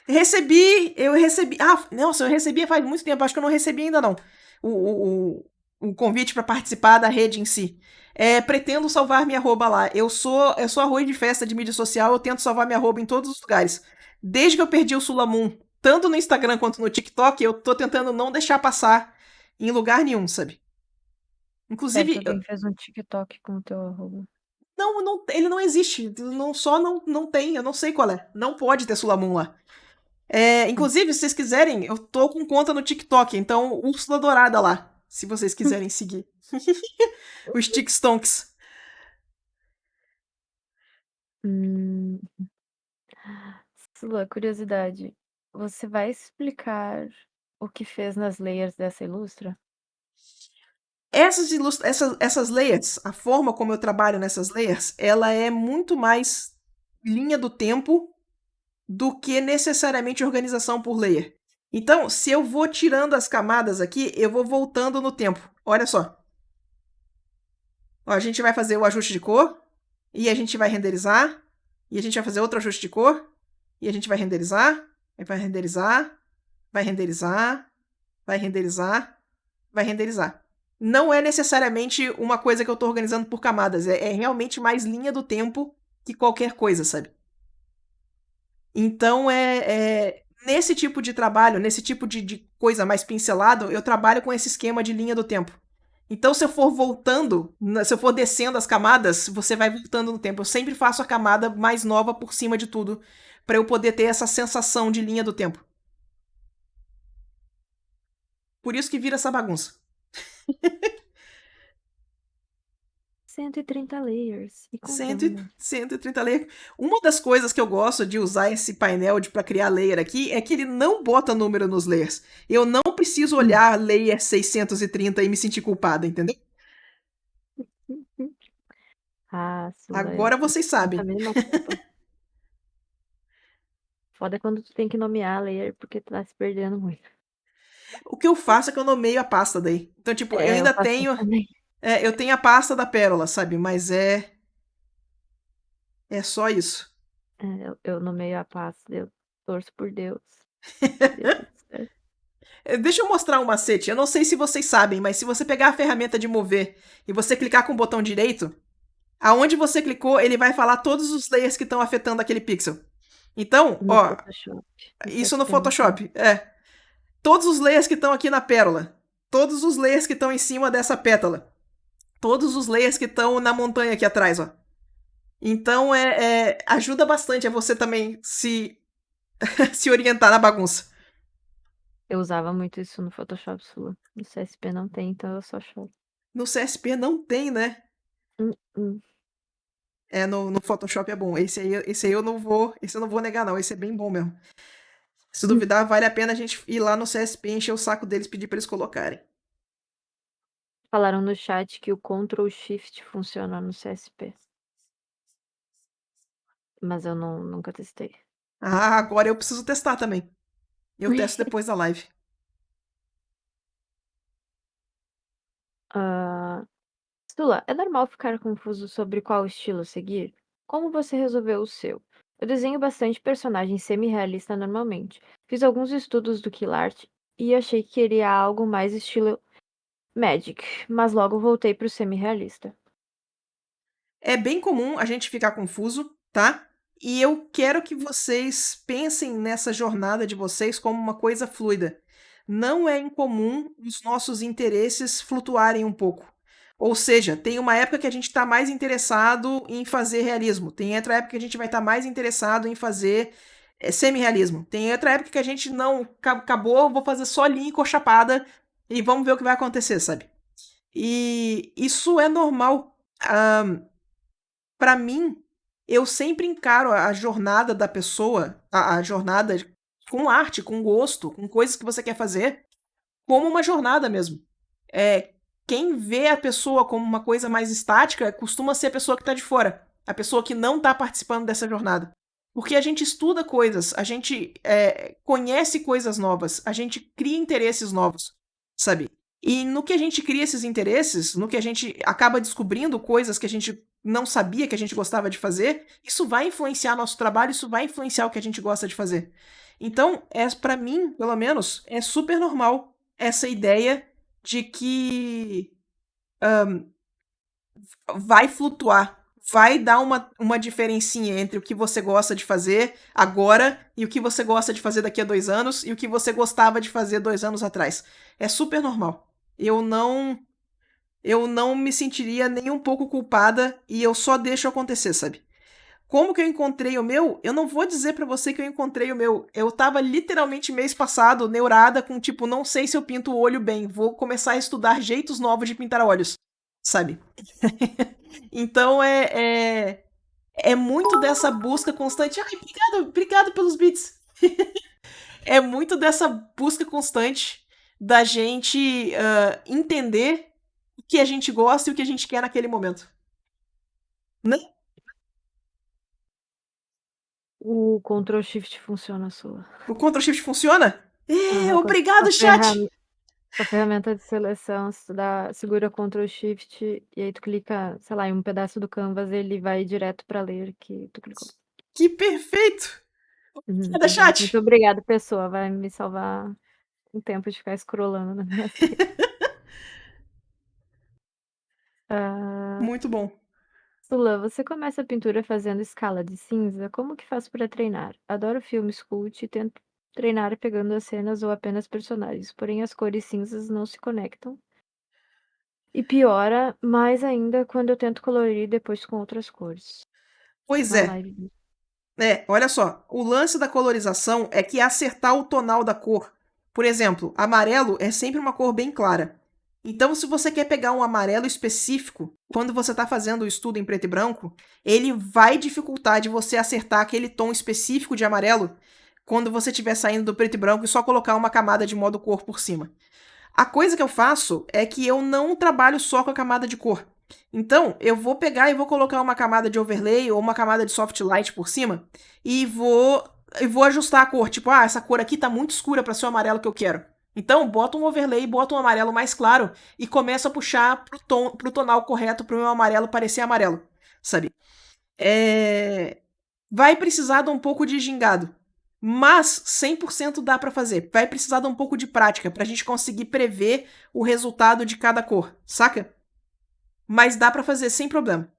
Eu recebi. Ah, nossa, eu recebi faz muito tempo, acho que eu não recebi ainda não. O, o, o convite para participar da rede em si. Pretendo salvar minha arroba lá. Eu sou arroz de festa de mídia social, eu tento salvar minha arroba em todos os lugares. Desde que eu perdi o Sulamun, tanto no Instagram quanto no TikTok, eu tô tentando não deixar passar em lugar nenhum, sabe? Deve que Inclusive, alguém fez um TikTok com o teu arroba. ele não existe. Não tem, eu não sei qual é. Não pode ter Sulamun lá. Inclusive, se vocês quiserem, eu tô com conta no TikTok, então Úrsula Dourada lá, se vocês quiserem seguir. Os TikStonks. Hum, Sula, curiosidade. Você vai explicar o que fez nas layers dessa ilustra? Essas layers, a forma como eu trabalho nessas layers, ela é muito mais linha do tempo do que necessariamente organização por layer. Então, se eu vou tirando as camadas aqui, eu vou voltando no tempo. Olha só. Ó, a gente vai fazer o ajuste de cor, e a gente vai renderizar, e a gente vai fazer outro ajuste de cor, e a gente vai renderizar, e vai renderizar, vai renderizar, vai renderizar, vai renderizar. Não é necessariamente uma coisa que eu estou organizando por camadas, é realmente mais linha do tempo que qualquer coisa, sabe? Então, nesse tipo de trabalho, nesse tipo de coisa mais pincelado, eu trabalho com esse esquema de linha do tempo. Então, se eu for voltando, se eu for descendo as camadas, você vai voltando no tempo. Eu sempre faço a camada mais nova por cima de tudo, para eu poder ter essa sensação de linha do tempo. Por isso que vira essa bagunça. 130 layers. E contando. 130 layers. Uma das coisas que eu gosto de usar esse painel para criar layer aqui é que ele não bota número nos layers. Eu não preciso olhar layer 630 e me sentir culpada, entendeu? Sula, eu Agora vocês sinto a sabem. mesma culpa. Foda é quando tu tem que nomear a layer porque tu tá se perdendo muito. O que eu faço é que eu nomeio a pasta daí. Então, tipo, eu Eu ainda faço isso tenho. também. Eu tenho a pasta da pérola, sabe? Mas é. É só isso. Eu nomeio a pasta, eu torço por Deus. Dê tudo certo. Deixa eu mostrar um macete. Eu não sei se vocês sabem, mas se você pegar a ferramenta de mover e você clicar com o botão direito, aonde você clicou, ele vai falar todos os layers que estão afetando aquele pixel. Então, No ó, Photoshop. isso no experimentando. Photoshop. Todos os layers que estão aqui na pérola. todos os layers que estão em cima dessa pétala. Todos os layers que estão na montanha aqui atrás, ó. Então ajuda bastante a você também se, se orientar na bagunça. Eu usava muito isso no Photoshop Sula. No CSP não tem, então eu só choro. No CSP não tem, né? Hum. No Photoshop é bom. Esse aí eu não vou. Esse eu não vou negar, não. Esse é bem bom mesmo. Se duvidar, vale a pena a gente ir lá no CSP, encher o saco deles, pedir pra eles colocarem. Falaram no chat que o Ctrl Shift funciona no CSP. Mas eu nunca testei. Ah, agora eu preciso testar também. Eu testo depois da live. Sula, é normal ficar confuso sobre qual estilo seguir? Como você resolveu o seu? Eu desenho bastante personagens semi-realista normalmente. Fiz alguns estudos do Kill Art e achei que queria algo mais estilo Magic, mas logo voltei pro semi-realista. É bem comum a gente ficar confuso, tá? E eu quero que vocês pensem nessa jornada de vocês como uma coisa fluida. Não é incomum os nossos interesses flutuarem um pouco. Ou seja, tem uma época que a gente está mais interessado em fazer realismo, tem outra época que a gente vai estar mais interessado em fazer semi-realismo, tem outra época que a gente não acabou, vou fazer só linha encochapada e vamos ver o que vai acontecer, sabe? E isso é normal. Para mim, eu sempre encaro a jornada da pessoa, a jornada com arte, com gosto, com coisas que você quer fazer, como uma jornada mesmo. É, quem vê a pessoa como uma coisa mais estática costuma ser a pessoa que está de fora, a pessoa que não está participando dessa jornada. Porque a gente estuda coisas, a gente conhece coisas novas, a gente cria interesses novos, sabe? E no que a gente cria esses interesses, no que a gente acaba descobrindo coisas que a gente não sabia que a gente gostava de fazer, isso vai influenciar nosso trabalho, isso vai influenciar o que a gente gosta de fazer. Então, para mim, pelo menos, é super normal essa ideia de que vai flutuar, vai dar uma diferencinha entre o que você gosta de fazer agora e o que você gosta de fazer daqui a 2 anos e o que você gostava de fazer 2 anos atrás. É super normal. Eu não me sentiria nem um pouco culpada e eu só deixo acontecer, sabe? Como que eu encontrei o meu? Eu não vou dizer pra você que eu encontrei o meu. Eu tava literalmente mês passado neurada com tipo, não sei se eu pinto o olho bem, vou começar a estudar jeitos novos de pintar olhos, sabe? Então é muito dessa busca constante. Ai, obrigado pelos beats. É muito dessa busca constante da gente entender o que a gente gosta e o que a gente quer naquele momento. Né? O Ctrl Shift funciona, Sula. O Ctrl Shift funciona? Aham, Obrigado, chat! com a ferramenta de seleção, se tu segura Ctrl Shift e aí tu clica, sei lá, em um pedaço do canvas, ele vai direto pra layer que tu clicou. Que perfeito! Obrigada, Entendeu? chat! Muito obrigada, pessoa. Vai me salvar um tempo de ficar scrollando nas minhas redes. Muito bom. Sula, você começa a pintura fazendo escala de cinza? Como que faz para treinar? Adoro filmes cult e tento treinar pegando as cenas ou apenas personagens, porém as cores cinzas não se conectam. E piora mais ainda quando eu tento colorir depois com outras cores. Pois Uma é. live. Olha só. O lance da colorização é que é acertar o tonal da cor. Por exemplo, amarelo é sempre uma cor bem clara. Então, se você quer pegar um amarelo específico, quando você está fazendo o estudo em preto e branco, ele vai dificultar de você acertar aquele tom específico de amarelo quando você estiver saindo do preto e branco e só colocar uma camada de modo cor por cima. A coisa que eu faço é que eu não trabalho só com a camada de cor. Então, eu vou pegar e vou colocar uma camada de overlay ou uma camada de soft light por cima e vou ajustar a cor. Tipo, essa cor aqui tá muito escura para ser o amarelo que eu quero. Então, bota um overlay, bota um amarelo mais claro e começa a puxar pro tonal correto pro meu amarelo parecer amarelo, sabe? Vai precisar de um pouco de gingado. Mas 100% dá para fazer. Vai precisar de um pouco de prática pra gente conseguir prever o resultado de cada cor, saca? Mas dá para fazer sem problema.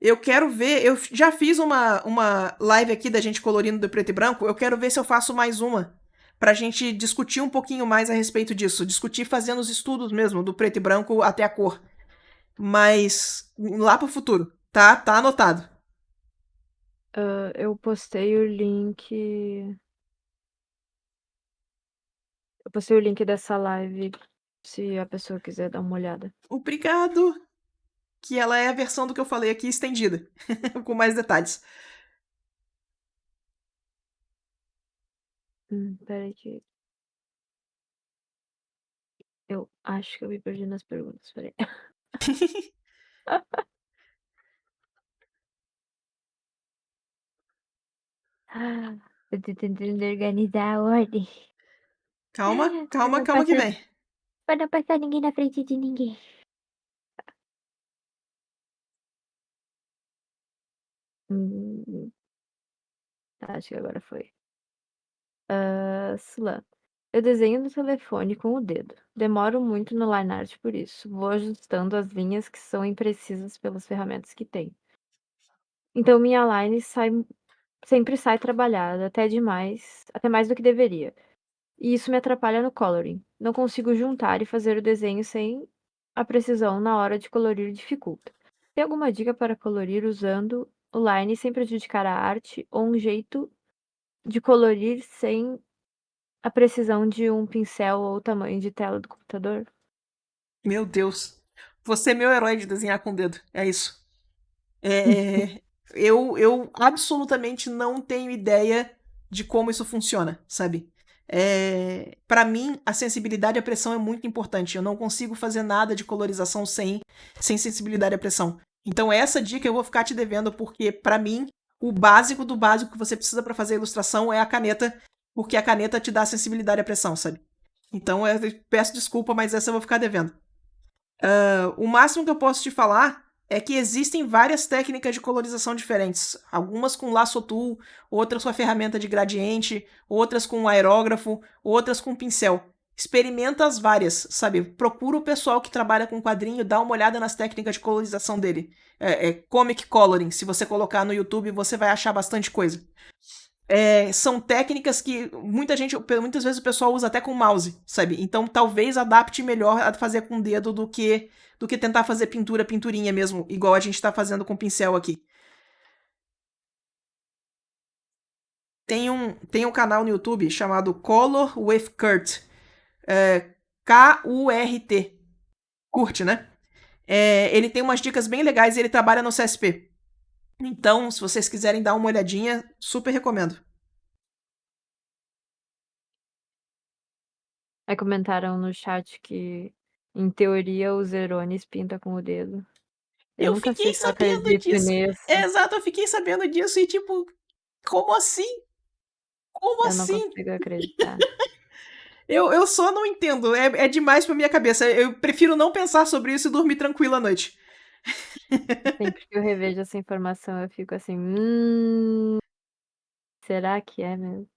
Eu quero ver, eu já fiz uma live aqui da gente colorindo do preto e branco, eu quero ver se eu faço mais uma pra gente discutir um pouquinho mais a respeito disso. Discutir fazendo os estudos mesmo, do preto e branco até a cor. Mas lá pro futuro, tá? Tá anotado. Eu postei o link. Eu postei o link dessa live, se a pessoa quiser dar uma olhada. Obrigado! Que ela é a versão do que eu falei aqui estendida, com mais detalhes. Peraí que. Eu acho que eu me perdi nas perguntas. Peraí. Eu tô tentando organizar a ordem. Calma, Pra calma, não calma que passar, vem. pra não passar ninguém na frente de ninguém. Hum, acho que agora foi. Slan. Eu desenho no telefone com o dedo. Demoro muito no line art por isso. Vou ajustando as linhas que são imprecisas pelas ferramentas que tem. Então minha line sempre sai trabalhada, até demais, até mais do que deveria. E isso me atrapalha no coloring. Não consigo juntar e fazer o desenho sem a precisão na hora de colorir dificulta. Tem alguma dica para colorir usando o line sem prejudicar a arte ou um jeito de colorir sem a precisão de um pincel ou o tamanho de tela do computador? Meu Deus. Você é meu herói de desenhar com o dedo. É isso. É, eu absolutamente não tenho ideia de como isso funciona, sabe? Para mim, a sensibilidade à pressão é muito importante. Eu não consigo fazer nada de colorização sem sensibilidade à pressão. Então, essa dica eu vou ficar te devendo, porque, para mim, o básico do básico que você precisa para fazer a ilustração é a caneta, porque a caneta te dá sensibilidade à pressão, sabe? Então, eu peço desculpa, mas essa eu vou ficar devendo. O máximo que eu posso te falar é que existem várias técnicas de colorização diferentes. Algumas com lasso tool, outras com a ferramenta de gradiente, outras com aerógrafo, outras com pincel. Experimenta as várias, sabe? Procura o pessoal que trabalha com quadrinho, dá uma olhada nas técnicas de colorização dele. Comic coloring, se você colocar no YouTube, você vai achar bastante coisa. São técnicas que muitas vezes o pessoal usa até com mouse, sabe? Então talvez adapte melhor a fazer com o dedo do que tentar fazer pinturinha mesmo, igual a gente tá fazendo com pincel aqui. Tem um canal no YouTube chamado Color with Kurt. Kurt. Curte, né? Ele tem umas dicas bem legais e ele trabalha no CSP. Então, se vocês quiserem dar uma olhadinha, super recomendo. Aí comentaram no chat que, em teoria, o Zerones pinta com o dedo. Eu Eu nunca sei fiquei se eu sabendo acredito disso. nisso. Exato, eu fiquei sabendo disso e tipo, como assim? Como Eu não assim? consigo acreditar. Eu só não entendo. É demais pra minha cabeça. Eu prefiro não pensar sobre isso e dormir tranquilo à noite. Sempre que eu revejo essa informação, eu fico assim, será que é mesmo?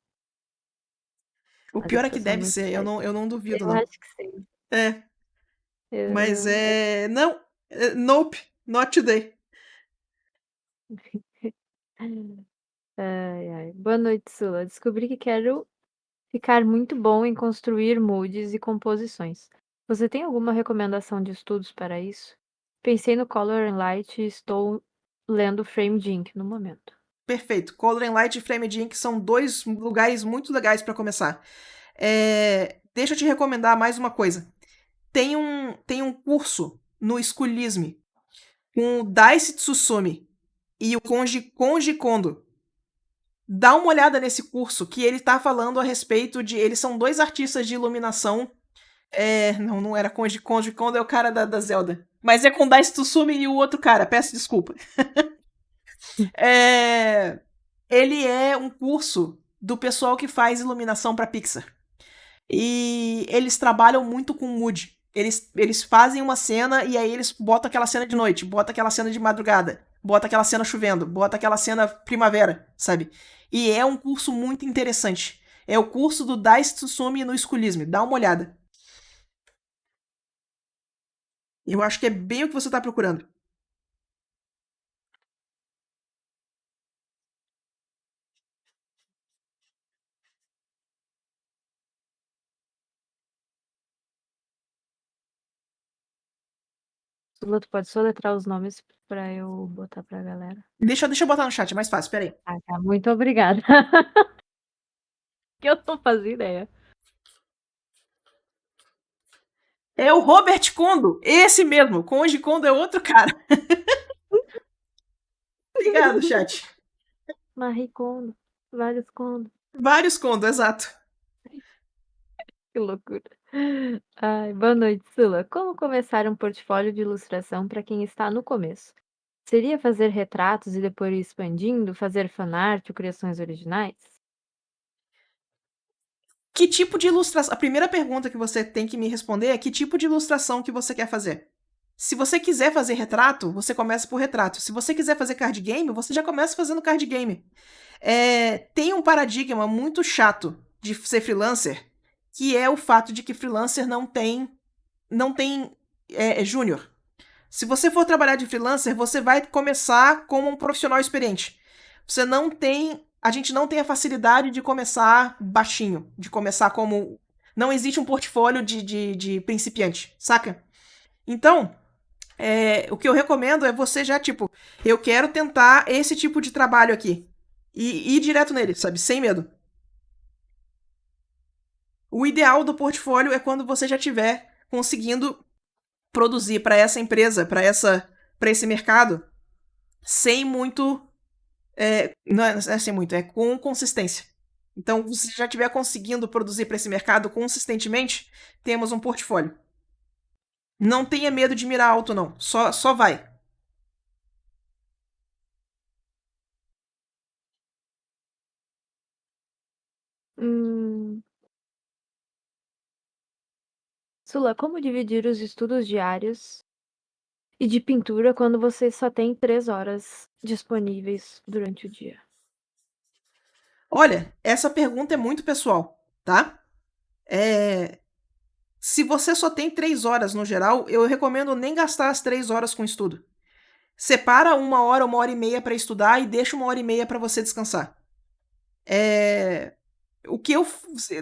O Mas é pior é porque que eu sou deve muito ser. Eu não, cética. eu não duvido, Eu não. acho que sim. É. Mas Eu, é. Não. Nope. Not today. Ai, ai. Boa noite, Sula. Descobri que quero ficar muito bom em construir moods e composições. Você tem alguma recomendação de estudos para isso? Pensei no Color and Light e estou lendo Frame de Ink no momento. Perfeito. Coloring Light e Flame Ink são dois lugares muito legais pra começar. Deixa eu te recomendar mais uma coisa. Tem um curso no Schoolism com o Daishi Tsusumi e o Konji Kondo. Dá uma olhada nesse curso que ele tá falando a respeito de. Eles são dois artistas de iluminação. Não era Konji Kondo é o cara da Zelda. Mas é com Daishi Tsusumi e o outro cara, peço desculpa. É, ele é um curso do pessoal que faz iluminação para Pixar. E eles trabalham muito com mood. Eles fazem uma cena e aí eles botam aquela cena de noite, botam aquela cena de madrugada, botam aquela cena chovendo, botam aquela cena primavera, sabe? E é um curso muito interessante. É o curso do Daishi Tsusumi no Schoolism. Dá uma olhada. Eu acho que é bem o que você tá procurando. Sula, tu pode soletrar os nomes pra eu botar pra galera? Deixa eu botar no chat, é mais fácil, peraí. Ah, tá. Muito obrigada. Que eu não fazia ideia. É o Robert Kondo, esse mesmo. Conde Kondo é outro cara. Obrigado, chat. Marie Kondo. Vários Kondo. Vários Kondo, exato. Que loucura. Ai, boa noite, Sula. Como começar um portfólio de ilustração para quem está no começo? Seria fazer retratos e depois ir expandindo, fazer fanart ou criações originais? Que tipo de ilustração? A primeira pergunta que você tem que me responder é que tipo de ilustração que você quer fazer. Se você quiser fazer retrato, você começa por retrato. Se você quiser fazer card game, você já começa fazendo card game. Tem um paradigma muito chato de ser freelancer, que é o fato de que freelancer não tem júnior. Se você for trabalhar de freelancer, você vai começar como um profissional experiente. Você não tem. A gente não tem a facilidade de começar baixinho, de começar como. Não existe um portfólio de principiante, saca? Então, o que eu recomendo é você já, tipo, eu quero tentar esse tipo de trabalho aqui. E ir direto nele, sabe? Sem medo. O ideal do portfólio é quando você já estiver conseguindo produzir para essa empresa, para esse mercado, sem muito. Não é sem muito, é com consistência. Então, se já estiver conseguindo produzir para esse mercado consistentemente, temos um portfólio. Não tenha medo de mirar alto, não. Só vai. Hum... Sula, como dividir os estudos diários e de pintura quando você só tem 3 horas disponíveis durante o dia? Olha, essa pergunta é muito pessoal, tá? Se você só tem 3 horas no geral, eu recomendo nem gastar as 3 horas com estudo. Separa 1 hora, 1 hora e meia para estudar e deixa 1 hora e meia para você descansar. O que eu.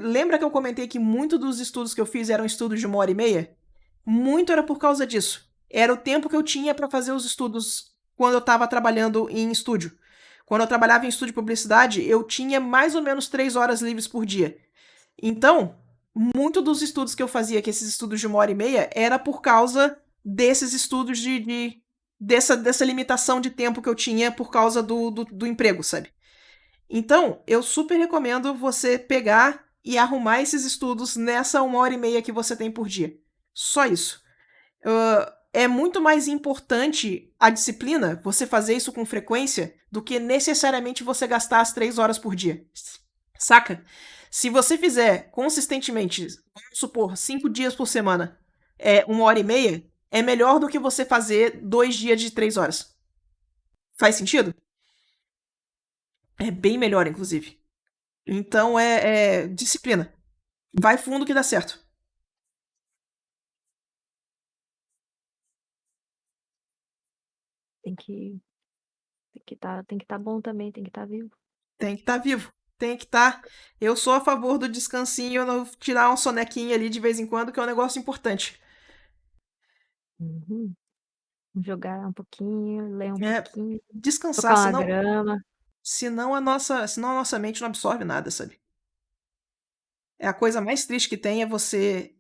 Lembra que eu comentei que muito dos estudos que eu fiz eram estudos de 1 hora e meia? Muito era por causa disso. Era o tempo que eu tinha para fazer os estudos quando eu estava trabalhando em estúdio. Quando eu trabalhava em estúdio de publicidade, eu tinha mais ou menos 3 horas livres por dia. Então, muito dos estudos que eu fazia, que esses estudos de 1 hora e meia, era por causa desses estudos dessa limitação de tempo que eu tinha por causa do emprego, sabe? Então, eu super recomendo você pegar e arrumar esses estudos nessa 1 hora e meia que você tem por dia. Só isso. É muito mais importante a disciplina, você fazer isso com frequência, do que necessariamente você gastar as 3 horas por dia. Saca? Se você fizer consistentemente, vamos supor, 5 dias por semana, 1 hora e meia, é melhor do que você fazer 2 dias de 3 horas. Faz sentido? É bem melhor, inclusive. Então é disciplina. Vai fundo que dá certo. Tem que tem que estar bom também, tem que estar vivo. Tem que estar vivo. Tem que estar. Eu sou a favor do descansinho, tirar um sonequinho ali de vez em quando, que é um negócio importante. Uhum. Jogar um pouquinho, ler um É, pouquinho, descansar, tocar uma grama. senão a nossa mente não absorve nada, sabe? É a coisa mais triste que tem é você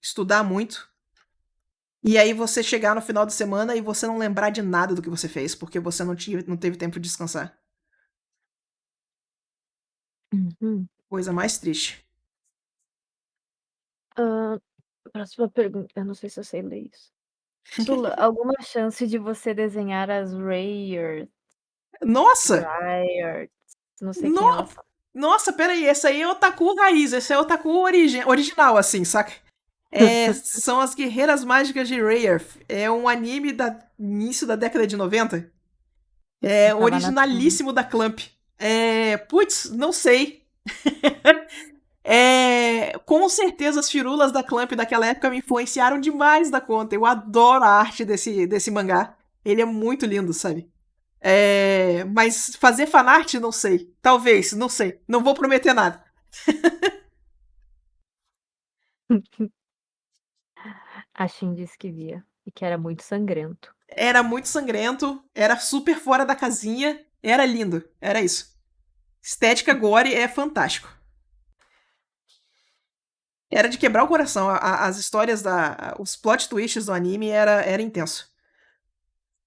estudar muito e aí você chegar no final de semana e você não lembrar de nada do que você fez, porque você não teve tempo de descansar. Uhum. Coisa mais triste. Próxima pergunta. Eu não sei se eu sei ler isso. Sula, alguma chance de você desenhar as Rayard, Nossa! Ryard, não sei quem No... elas são. Nossa, peraí, esse aí é otaku raiz, esse é otaku original, assim, saca? São as Guerreiras Mágicas de Rayard. É um anime da início da década de 90. Eu tava na turma. Originalíssimo da Clamp. Putz, não sei. Com certeza as firulas da Clamp daquela época me influenciaram demais da conta. Eu adoro a arte desse mangá. Ele é muito lindo, sabe? Mas fazer fanart, não sei. Talvez, não sei. Não vou prometer nada. A Shin disse que via. E que era muito sangrento. Era muito sangrento, era super fora da casinha, era lindo, era isso. Estética gore é fantástico. Era de quebrar o coração, as histórias, os plot twists do anime era intenso.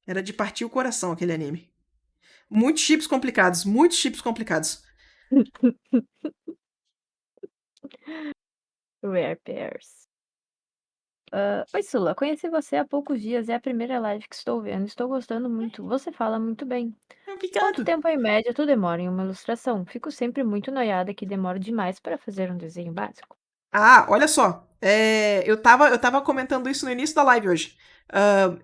Era de partir o coração aquele anime. Muitos chips complicados, muitos chips complicados. Rare Pairs. Oi, Sula, conheci você há poucos dias, é a primeira live que estou vendo. Estou gostando muito. Você fala muito bem. Quanto Obrigado. tempo em média tu demora em uma ilustração? Fico sempre muito noiada que demora demais para fazer um desenho básico. Ah, olha só. Eu tava comentando isso no início da live hoje.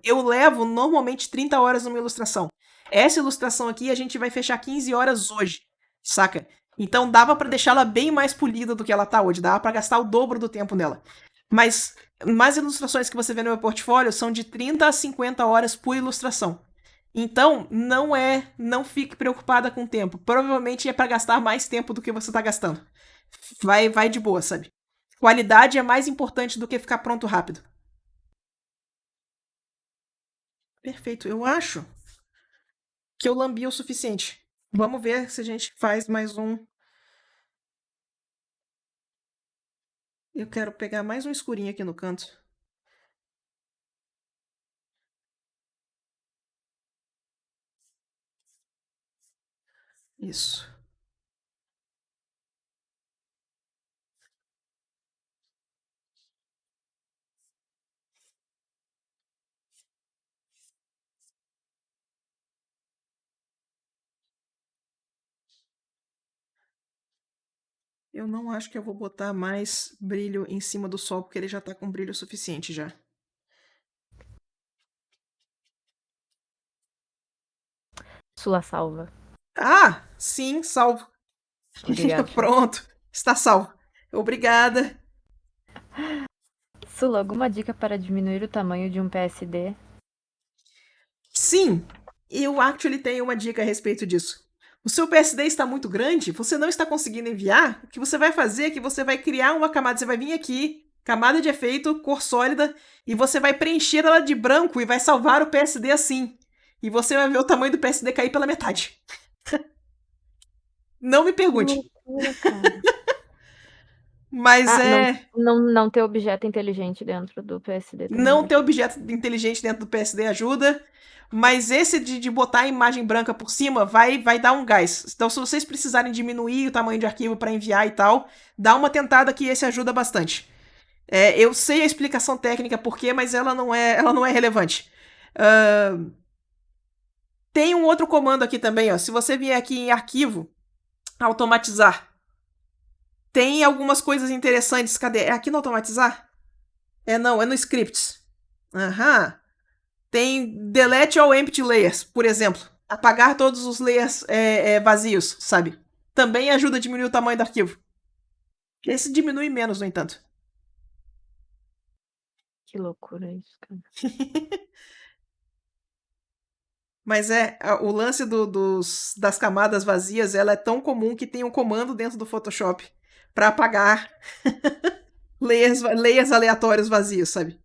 Eu levo normalmente 30 horas numa ilustração. Essa ilustração aqui a gente vai fechar 15 horas hoje, saca? Então dava pra deixá-la bem mais polida do que ela tá hoje, dava pra gastar o dobro do tempo nela. Mas mais ilustrações que você vê no meu portfólio são de 30 a 50 horas por ilustração. Então, não fique preocupada com o tempo. Provavelmente é pra gastar mais tempo do que você tá gastando. Vai de boa, sabe? Qualidade é mais importante do que ficar pronto rápido. Perfeito, eu acho que eu lambi o suficiente. Vamos ver se a gente faz mais um. Eu quero pegar mais um escurinho aqui no canto. Isso. Eu não acho que eu vou botar mais brilho em cima do sol, porque ele já tá com brilho suficiente já. Sula salva. Ah, sim, salvo. Obrigado, chefe. Pronto, está salvo. Obrigada. Sula, alguma dica para diminuir o tamanho de um PSD? Sim, eu actually tenho uma dica a respeito disso. O seu PSD está muito grande, você não está conseguindo enviar, o que você vai fazer é que você vai criar uma camada, você vai vir aqui, camada de efeito, cor sólida, e você vai preencher ela de branco e vai salvar o PSD assim. E você vai ver o tamanho do PSD cair pela metade. Não me Que pergunte. loucura, cara. Mas Não ter objeto inteligente dentro do PSD também não ter ajuda. objeto inteligente dentro do PSD ajuda. Mas esse de botar a imagem branca por cima vai dar um gás. Então, se vocês precisarem diminuir o tamanho de arquivo para enviar e tal, dá uma tentada que esse ajuda bastante. Eu sei a explicação técnica por quê, mas ela não é relevante. Tem um outro comando aqui também, ó. Se você vier aqui em arquivo, automatizar. Tem algumas coisas interessantes. Cadê? É aqui no automatizar? Não, é no scripts. Aham. Tem delete all empty layers, por exemplo. Apagar todos os layers vazios, sabe? Também ajuda a diminuir o tamanho do arquivo. Esse diminui menos, no entanto. Que loucura isso, cara. Mas o lance das camadas vazias, ela é tão comum que tem um comando dentro do Photoshop para apagar layers aleatórios vazios, sabe?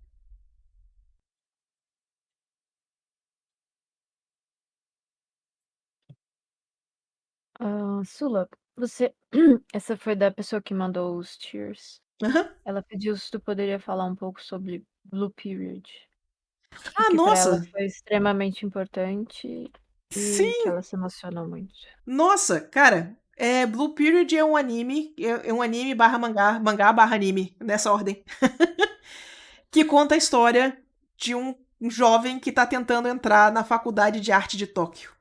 Sula, você. Essa foi da pessoa que mandou os tears. Uhum. Ela pediu se tu poderia falar um pouco sobre Blue Period. Ah, Que para ela nossa! foi extremamente importante e que Sim! ela se emocionou muito. Nossa, cara, Blue Period é um anime, é um anime barra mangá, mangá barra anime, nessa ordem, que conta a história de um jovem que tá tentando entrar na faculdade de arte de Tóquio.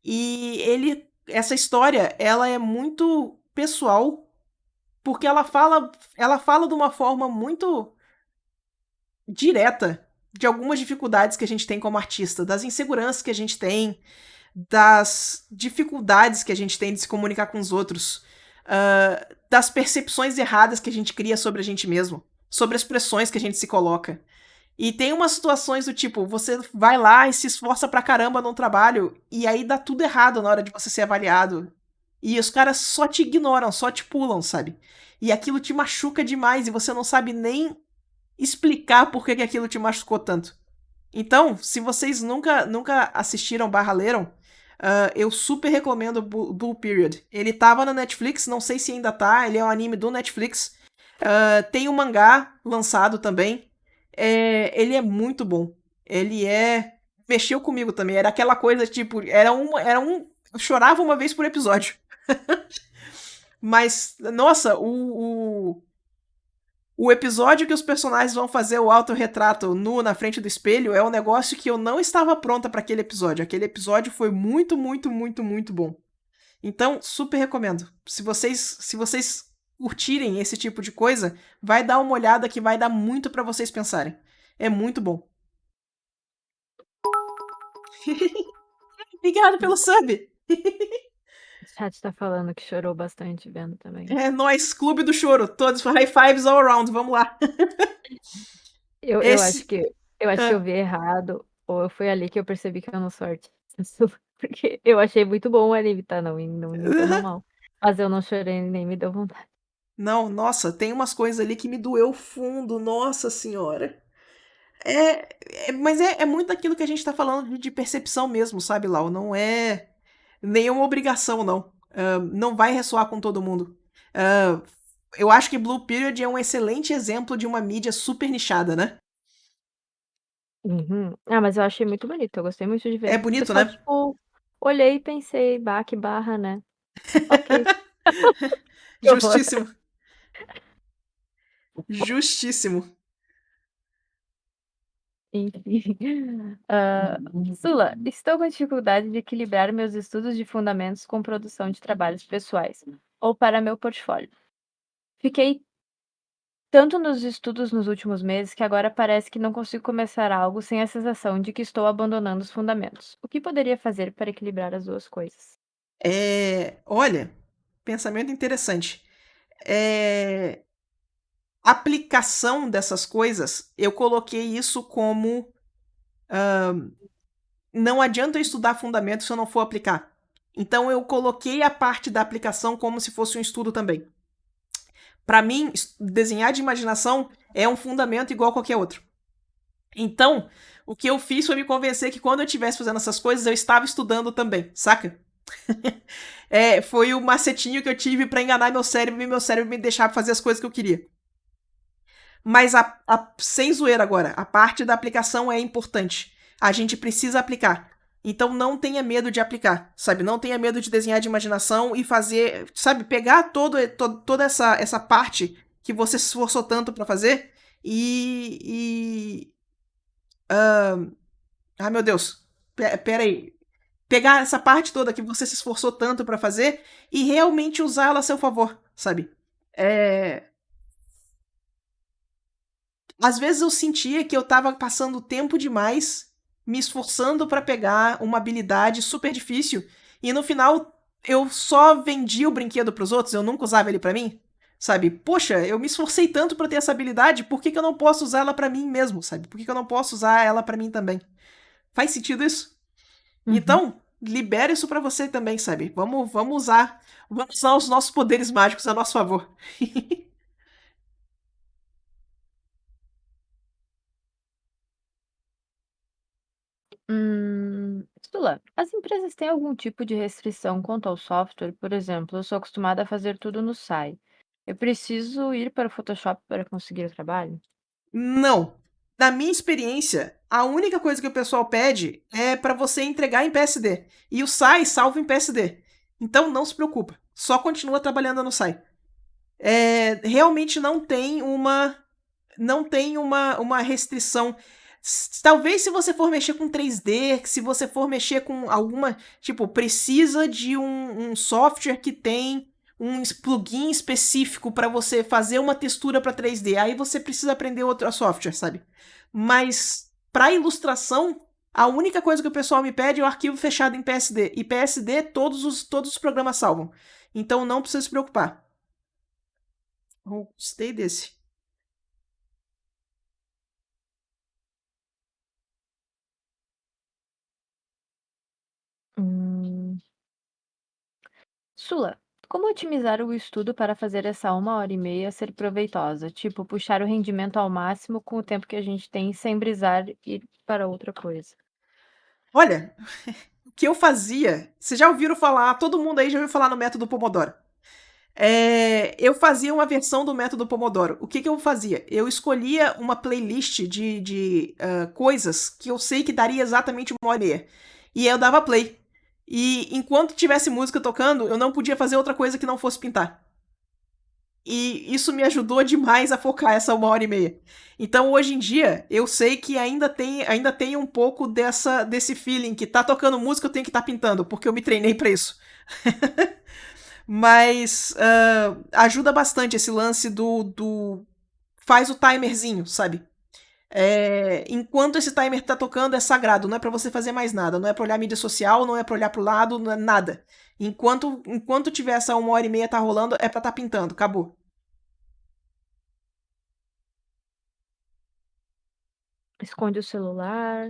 E essa história, ela é muito pessoal, porque ela fala de uma forma muito direta de algumas dificuldades que a gente tem como artista, das inseguranças que a gente tem, das dificuldades que a gente tem de se comunicar com os outros, das percepções erradas que a gente cria sobre a gente mesmo, sobre as pressões que a gente se coloca. E tem umas situações do tipo, você vai lá e se esforça pra caramba num trabalho, e aí dá tudo errado na hora de você ser avaliado. E os caras só te ignoram, só te pulam, sabe? E aquilo te machuca demais e você não sabe nem explicar por que aquilo te machucou tanto. Então, se vocês nunca assistiram barra leram, eu super recomendo Blue Period. Ele tava na Netflix, não sei se ainda tá, ele é um anime do Netflix. Tem um mangá lançado também. Ele é muito bom. Ele é. Mexeu comigo também. Era aquela coisa, tipo, eu chorava uma vez por episódio. Mas, nossa, o episódio que os personagens vão fazer o autorretrato nu na frente do espelho é um negócio que eu não estava pronta para aquele episódio. Aquele episódio foi muito, muito, muito, muito bom. Então, super recomendo. Se vocês curtirem esse tipo de coisa, vai dar uma olhada que vai dar muito para vocês pensarem. É muito bom. Obrigado pelo sub. O chat tá falando que chorou bastante vendo também. É nóis, Clube do Choro. Todos high fives all around. Vamos lá. Eu acho Esse. que eu acho que eu ah, vi errado, ou foi ali que eu percebi que eu não sou artista, porque eu achei muito bom o anime, tá, não me entendam mal, mas eu não chorei nem me deu vontade. Não, nossa, tem umas coisas ali que me doeu fundo. Nossa senhora. Mas é muito daquilo que a gente tá falando de percepção mesmo, sabe, Lau? Não é nenhuma obrigação, não. Não vai ressoar com todo mundo. Ah, eu acho que Blue Period é um excelente exemplo de uma mídia super nichada, né? Uhum. Ah, mas eu achei muito bonito, eu gostei muito de É ver. Eu bonito, só, né? tipo, olhei e pensei: "Bah, que barra, né". Ok, que horror. Justíssimo. Justíssimo. Enfim. Sula, estou com dificuldade de equilibrar meus estudos de fundamentos com produção de trabalhos pessoais, ou para meu portfólio. Fiquei tanto nos estudos nos últimos meses que agora parece que não consigo começar algo sem a sensação de que estou abandonando os fundamentos. O que poderia fazer para equilibrar as duas coisas? Olha, pensamento interessante. É, aplicação dessas coisas, eu coloquei isso como não adianta eu estudar fundamento se eu não for aplicar. Então eu coloquei a parte da aplicação como se fosse um estudo também. Para mim, desenhar de imaginação é um fundamento igual a qualquer outro. Então, o que eu fiz foi me convencer que quando eu estivesse fazendo essas coisas, eu estava estudando também, saca? Foi o macetinho que eu tive para enganar meu cérebro e meu cérebro me deixar fazer as coisas que eu queria. Mas sem zoeira agora, a parte da aplicação é importante. A gente precisa aplicar. Então não tenha medo de aplicar, sabe? Não tenha medo de desenhar de imaginação e fazer, sabe? Pegar toda essa parte que você se esforçou tanto para fazer e. Ah, meu Deus. Pera aí. Pegar essa parte toda que você se esforçou tanto para fazer e realmente usá-la a seu favor, sabe? É, às vezes eu sentia que eu tava passando tempo demais me esforçando para pegar uma habilidade super difícil e no final eu só vendia o brinquedo pros outros, eu nunca usava ele para mim. Sabe? Poxa, eu me esforcei tanto para ter essa habilidade, por que eu não posso usar ela para mim mesmo, sabe? Por que eu não posso usar ela para mim também? Faz sentido isso? Uhum. Então, libera isso para você também, sabe? Vamos usar os nossos poderes mágicos a nosso favor. Sula, as empresas têm algum tipo de restrição quanto ao software? Por exemplo, eu sou acostumada a fazer tudo no SAI. Eu preciso ir para o Photoshop para conseguir o trabalho? Não. Na minha experiência, a única coisa que o pessoal pede é para você entregar em PSD. E o SAI salva em PSD. Então não se preocupa. Só continua trabalhando no SAI. Realmente não tem uma restrição. Talvez se você for mexer com 3D, se você for mexer com alguma. Tipo, precisa de um software que tem um plugin específico para você fazer uma textura para 3D. Aí você precisa aprender outro software, sabe? Mas para ilustração, a única coisa que o pessoal me pede é o arquivo fechado em PSD. E PSD todos os programas salvam. Então não precisa se preocupar. Gostei desse. Hum, Sula, Como otimizar o estudo para fazer essa 1 hora e meia ser proveitosa? Tipo, puxar o rendimento ao máximo com o tempo que a gente tem, sem brisar e ir para outra coisa. Olha, o que eu fazia, vocês já ouviram falar, todo mundo aí já ouviu falar no método Pomodoro. Eu fazia uma versão do método Pomodoro. O que eu fazia? Eu escolhia uma playlist de coisas que eu sei que daria exatamente 1 hora e meia. E aí eu dava play. E enquanto tivesse música tocando, eu não podia fazer outra coisa que não fosse pintar. E isso me ajudou demais a focar essa 1 hora e meia. Então, hoje em dia, eu sei que ainda tem um pouco desse feeling que tá tocando música, eu tenho que estar pintando, porque eu me treinei pra isso. Mas ajuda bastante esse lance do faz o timerzinho, sabe? Enquanto esse timer tá tocando, é sagrado, não é pra você fazer mais nada, não é pra olhar mídia social, não é pra olhar pro lado, não é nada. Enquanto tiver essa 1 hora e meia tá rolando, é pra tá pintando, acabou. Esconde o celular,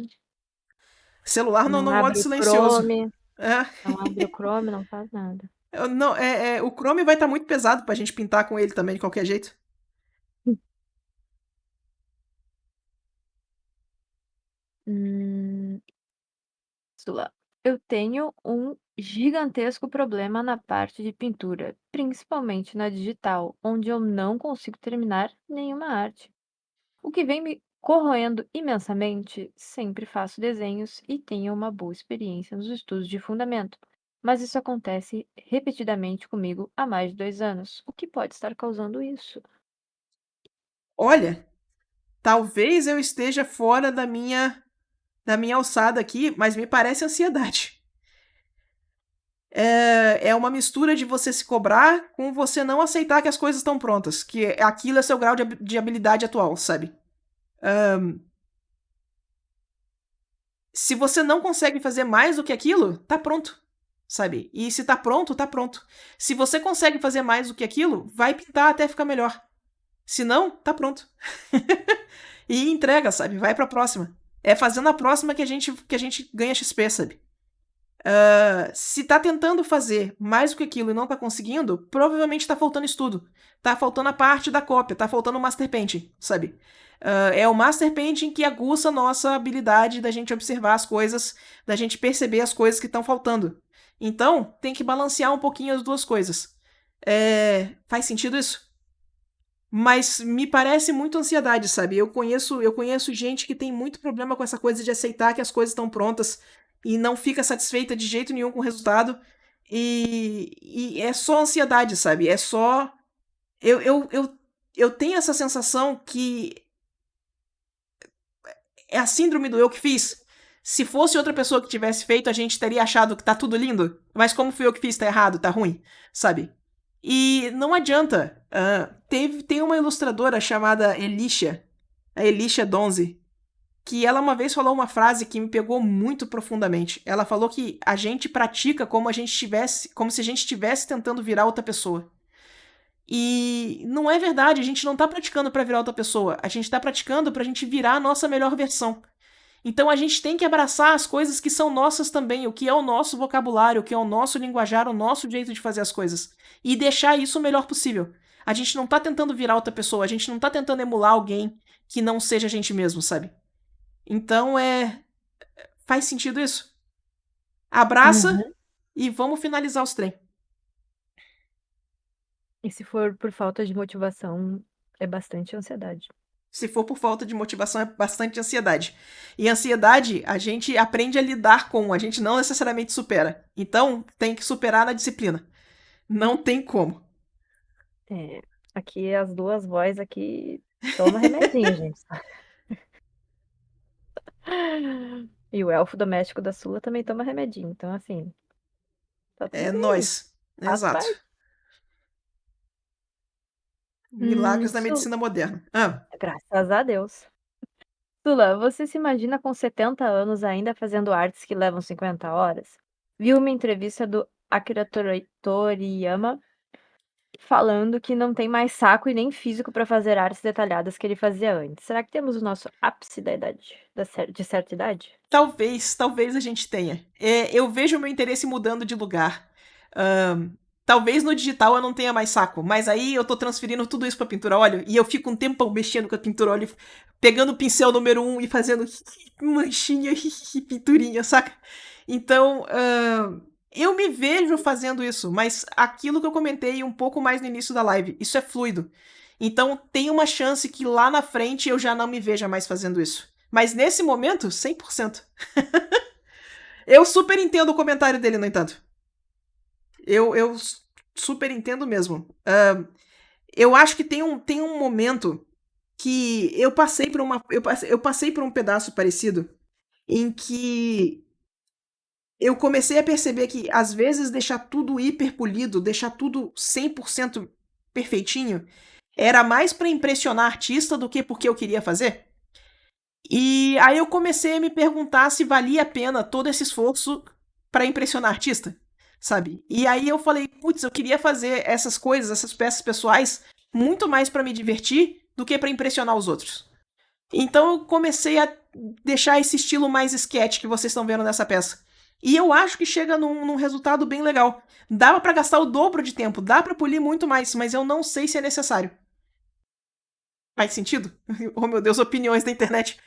Celular não, não no modo abre o silencioso. Chrome, É, não abre o Chrome, não faz nada. não, o Chrome vai estar muito pesado pra gente pintar com ele também, de qualquer jeito. Hum, Isso lá. Eu tenho um gigantesco problema na parte de pintura, principalmente na digital, onde eu não consigo terminar nenhuma arte. O que vem me corroendo imensamente, sempre faço desenhos e tenho uma boa experiência nos estudos de fundamento. Mas isso acontece repetidamente comigo há mais de 2 anos. O que pode estar causando isso? Olha, talvez eu esteja fora da minha alçada aqui, mas me parece ansiedade. É uma mistura de você se cobrar com você não aceitar que as coisas estão prontas, que aquilo é seu grau de habilidade atual, sabe? Se você não consegue fazer mais do que aquilo, tá pronto, sabe? E se tá pronto, tá pronto. Se você consegue fazer mais do que aquilo, vai pintar até ficar melhor. Se não, tá pronto. E entrega, sabe? Vai pra próxima. É fazendo a próxima que a gente ganha XP, sabe? Se tá tentando fazer mais do que aquilo e não tá conseguindo, provavelmente tá faltando estudo. Tá faltando a parte da cópia, tá faltando o Master Painting, sabe? É o Master Painting que aguça a nossa habilidade da gente observar as coisas, da gente perceber as coisas que estão faltando. Então, tem que balancear um pouquinho as duas coisas. Faz sentido isso? Mas me parece muito ansiedade, sabe? Eu conheço gente que tem muito problema com essa coisa de aceitar que as coisas estão prontas e não fica satisfeita de jeito nenhum com o resultado. E é só ansiedade, sabe? É só. Eu tenho essa sensação que é a síndrome do eu que fiz. Se fosse outra pessoa que tivesse feito, a gente teria achado que tá tudo lindo. Mas como fui eu que fiz, tá errado, tá ruim, sabe? E não adianta. Tem uma ilustradora chamada Elisha, a Elisha Donze, que ela uma vez falou uma frase que me pegou muito profundamente. Ela falou que a gente pratica como se a gente estivesse tentando virar outra pessoa. E não é verdade, a gente não tá praticando para virar outra pessoa, a gente tá praticando pra gente virar a nossa melhor versão. Então a gente tem que abraçar as coisas que são nossas também, o que é o nosso vocabulário, o que é o nosso linguajar, o nosso jeito de fazer as coisas. E deixar isso o melhor possível. A gente não tá tentando virar outra pessoa, a gente não tá tentando emular alguém que não seja a gente mesmo, sabe? Então faz sentido isso? Abraça Uhum. e vamos finalizar os trem. E se for por falta de motivação, é bastante ansiedade. Se for por falta de motivação, é bastante ansiedade. E ansiedade, a gente aprende a lidar com, a gente não necessariamente supera. Então, tem que superar na disciplina. Não tem como. É, aqui as duas vozes aqui toma remedinho, gente. E o elfo doméstico da Sula também toma remedinho. Então, assim, tá tudo É bem. nós. Faz Exato. parte. Milagres da Su medicina moderna. Graças a Deus. Sula, você se imagina com 70 anos ainda fazendo artes que levam 50 horas? Vi uma entrevista do Akira Toriyama falando que não tem mais saco e nem físico para fazer artes detalhadas que ele fazia antes. Será que temos o nosso ápice da idade, de certa idade? Talvez a gente tenha. Eu vejo o meu interesse mudando de lugar. Ahn, Talvez no digital eu não tenha mais saco, mas aí eu tô transferindo tudo isso pra pintura a óleo e eu fico um tempão mexendo com a pintura a óleo, pegando o pincel número 1 e fazendo manchinha, pinturinha, saca? Então, eu me vejo fazendo isso, mas aquilo que eu comentei um pouco mais no início da live, isso é fluido. Então tem uma chance que lá na frente eu já não me veja mais fazendo isso. Mas nesse momento, 100%. Eu super entendo o comentário dele, no entanto. Eu super entendo mesmo. Eu acho que tem um momento que eu passei por uma. Eu passei por um pedaço parecido em que eu comecei a perceber que, às vezes, deixar tudo hiper polido, deixar tudo 100% perfeitinho, era mais pra impressionar artista do que porque eu queria fazer. E aí eu comecei a me perguntar se valia a pena todo esse esforço pra impressionar artista, sabe? E aí eu falei, putz, eu queria fazer essas coisas, essas peças pessoais, muito mais pra me divertir do que pra impressionar os outros. Então eu comecei a deixar esse estilo mais sketch que vocês estão vendo nessa peça. E eu acho que chega num resultado bem legal. Dava pra gastar o dobro de tempo, dá pra polir muito mais, mas eu não sei se é necessário. Faz sentido? Oh meu Deus, opiniões da internet.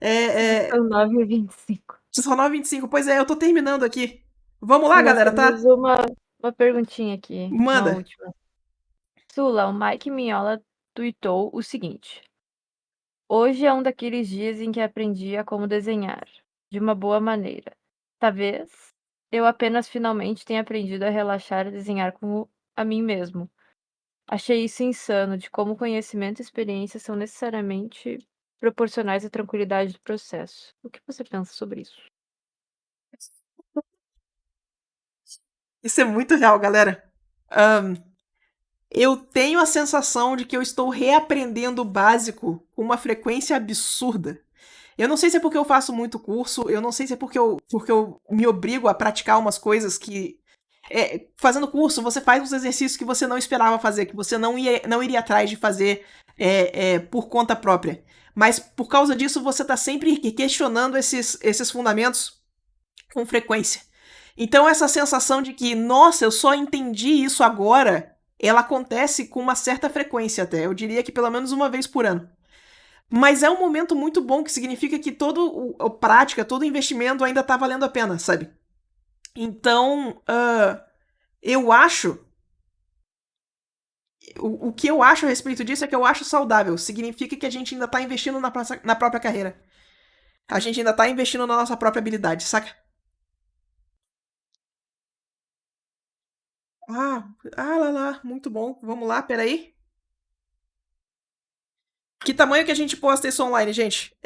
É, São 9h25. 19h25. Pois é, eu tô terminando aqui. Vamos lá, Nós galera, temos tá? uma perguntinha aqui, uma Manda. última. Sula, o Mike Mignola tweetou o seguinte: hoje é um daqueles dias em que aprendi a como desenhar, de uma boa maneira. Talvez eu apenas finalmente tenha aprendido a relaxar e desenhar como a mim mesmo. Achei isso insano, de como conhecimento e experiência são necessariamente proporcionais à tranquilidade do processo. O que você pensa sobre isso? Isso é muito real, galera. Ahn, eu tenho a sensação de que eu estou reaprendendo o básico com uma frequência absurda. Eu não sei se é porque eu faço muito curso, eu não sei se é porque eu me obrigo a praticar umas coisas que. Fazendo curso, você faz uns exercícios que você não esperava fazer, que você não iria atrás de fazer por conta própria. Mas por causa disso, você está sempre questionando esses fundamentos com frequência. Então, essa sensação de que, nossa, eu só entendi isso agora, ela acontece com uma certa frequência até. Eu diria que pelo menos uma vez por ano. Mas é um momento muito bom que significa que toda a prática, todo o investimento ainda tá valendo a pena, sabe? Então, eu acho. O que eu acho a respeito disso é que eu acho saudável. Significa que a gente ainda tá investindo na própria carreira. A gente ainda tá investindo na nossa própria habilidade, saca? Lá, lá, muito bom. Vamos lá, peraí. Que tamanho que a gente posta isso online, gente?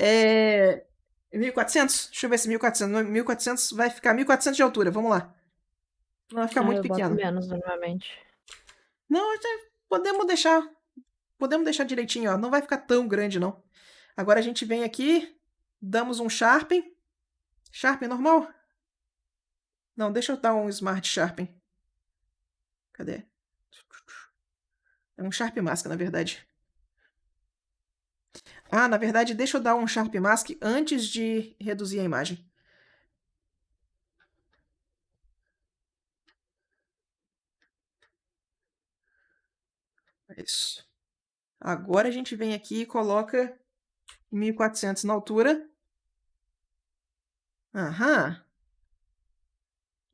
1400? Deixa eu ver se 1400. Não, 1400 vai ficar 1400 de altura. Vamos lá. Não vai ficar Ah, muito eu boto pequeno. menos normalmente. Não, podemos deixar. Podemos deixar direitinho, ó. Não vai ficar tão grande, não. Agora a gente vem aqui, damos um Sharpen. Sharpen normal? Não, deixa eu dar um Smart Sharpen. Cadê? É um Sharp Mask, na verdade. Na verdade, deixa eu dar um Sharp Mask antes de reduzir a imagem. Isso. Agora a gente vem aqui e coloca 1400 na altura. Aham.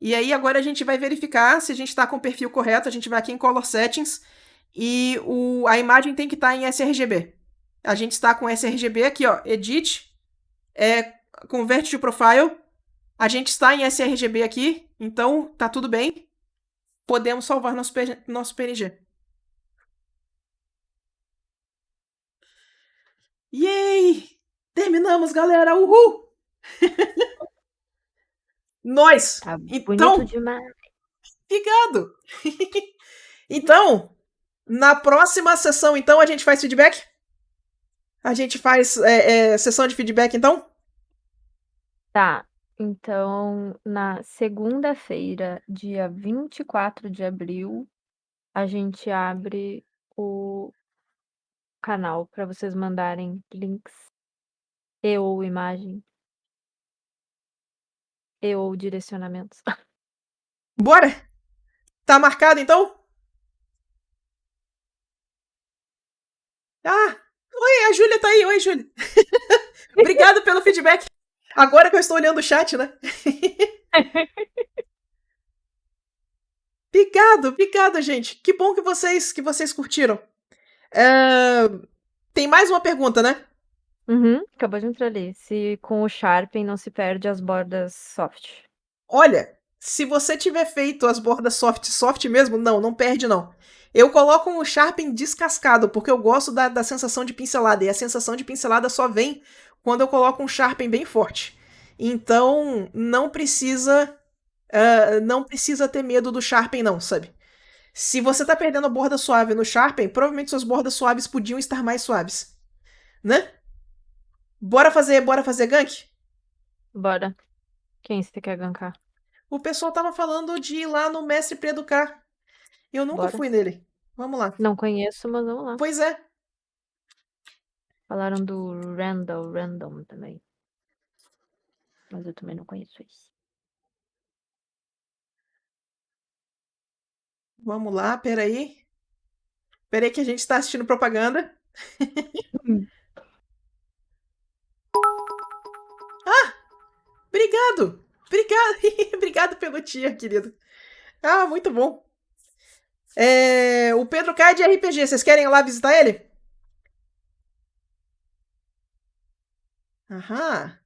E aí agora a gente vai verificar se a gente está com o perfil correto. A gente vai aqui em Color Settings e a imagem tem que estar em sRGB. A gente está com sRGB aqui, ó, Edit, Convert to Profile. A gente está em sRGB aqui, então tá tudo bem. Podemos salvar nosso PNG. Yay! Terminamos, galera! Uhul! Nós! Tá bonito Então, demais. obrigado! Então, na próxima sessão, então, a gente faz feedback? A gente faz sessão de feedback, então? Tá. Então, na segunda-feira, dia 24 de abril, a gente abre o canal para vocês mandarem links e ou imagem. E ou direcionamentos. Bora? Tá marcado então? Ah, oi, a Júlia tá aí. Oi, Júlia. Obrigado pelo feedback. Agora que eu estou olhando o chat, né? Obrigado, gente. Que bom que vocês curtiram. Tem mais uma pergunta, né? Uhum, acabou de entrar ali. Se com o Sharpen não se perde as bordas soft. Olha, se você tiver feito as bordas soft mesmo, não perde não. Eu coloco um Sharpen descascado, porque eu gosto da sensação de pincelada, e a sensação de pincelada só vem quando eu coloco um Sharpen bem forte. Então, não precisa ter medo do Sharpen não, sabe? Se você tá perdendo a borda suave no Sharpen, provavelmente suas bordas suaves podiam estar mais suaves, né? Bora fazer gank? Bora. Quem você quer gankar? O pessoal tava falando de ir lá no Mestre pra Educar. Eu nunca Bora. fui nele. Vamos lá. Não conheço, mas vamos lá. Pois é. Falaram do Random também. Mas eu também não conheço esse. Vamos lá, peraí. Peraí que a gente tá assistindo propaganda. Obrigado! Obrigado! Obrigado pelo tia, querido. Ah, muito bom. O Pedro cai de RPG. Vocês querem ir lá visitar ele? Aham.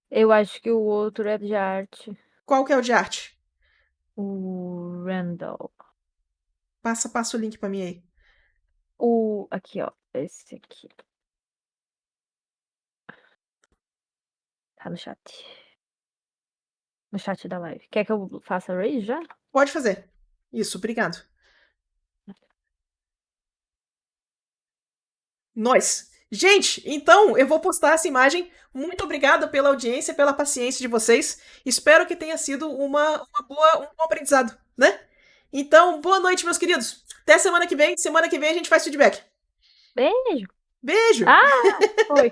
Eu acho que o outro é de arte. Qual que é o de arte? O Randall. Passa o link pra mim aí. Aqui, ó. Esse aqui. Tá no chat. No chat da live. Quer que eu faça raise já? Pode fazer. Isso, obrigado. Nós. Gente, então eu vou postar essa imagem. Muito obrigado pela audiência, pela paciência de vocês. Espero que tenha sido um bom aprendizado, né? Então, boa noite, meus queridos. Até semana que vem. Semana que vem a gente faz feedback. Beijo. Beijo! Ah, foi.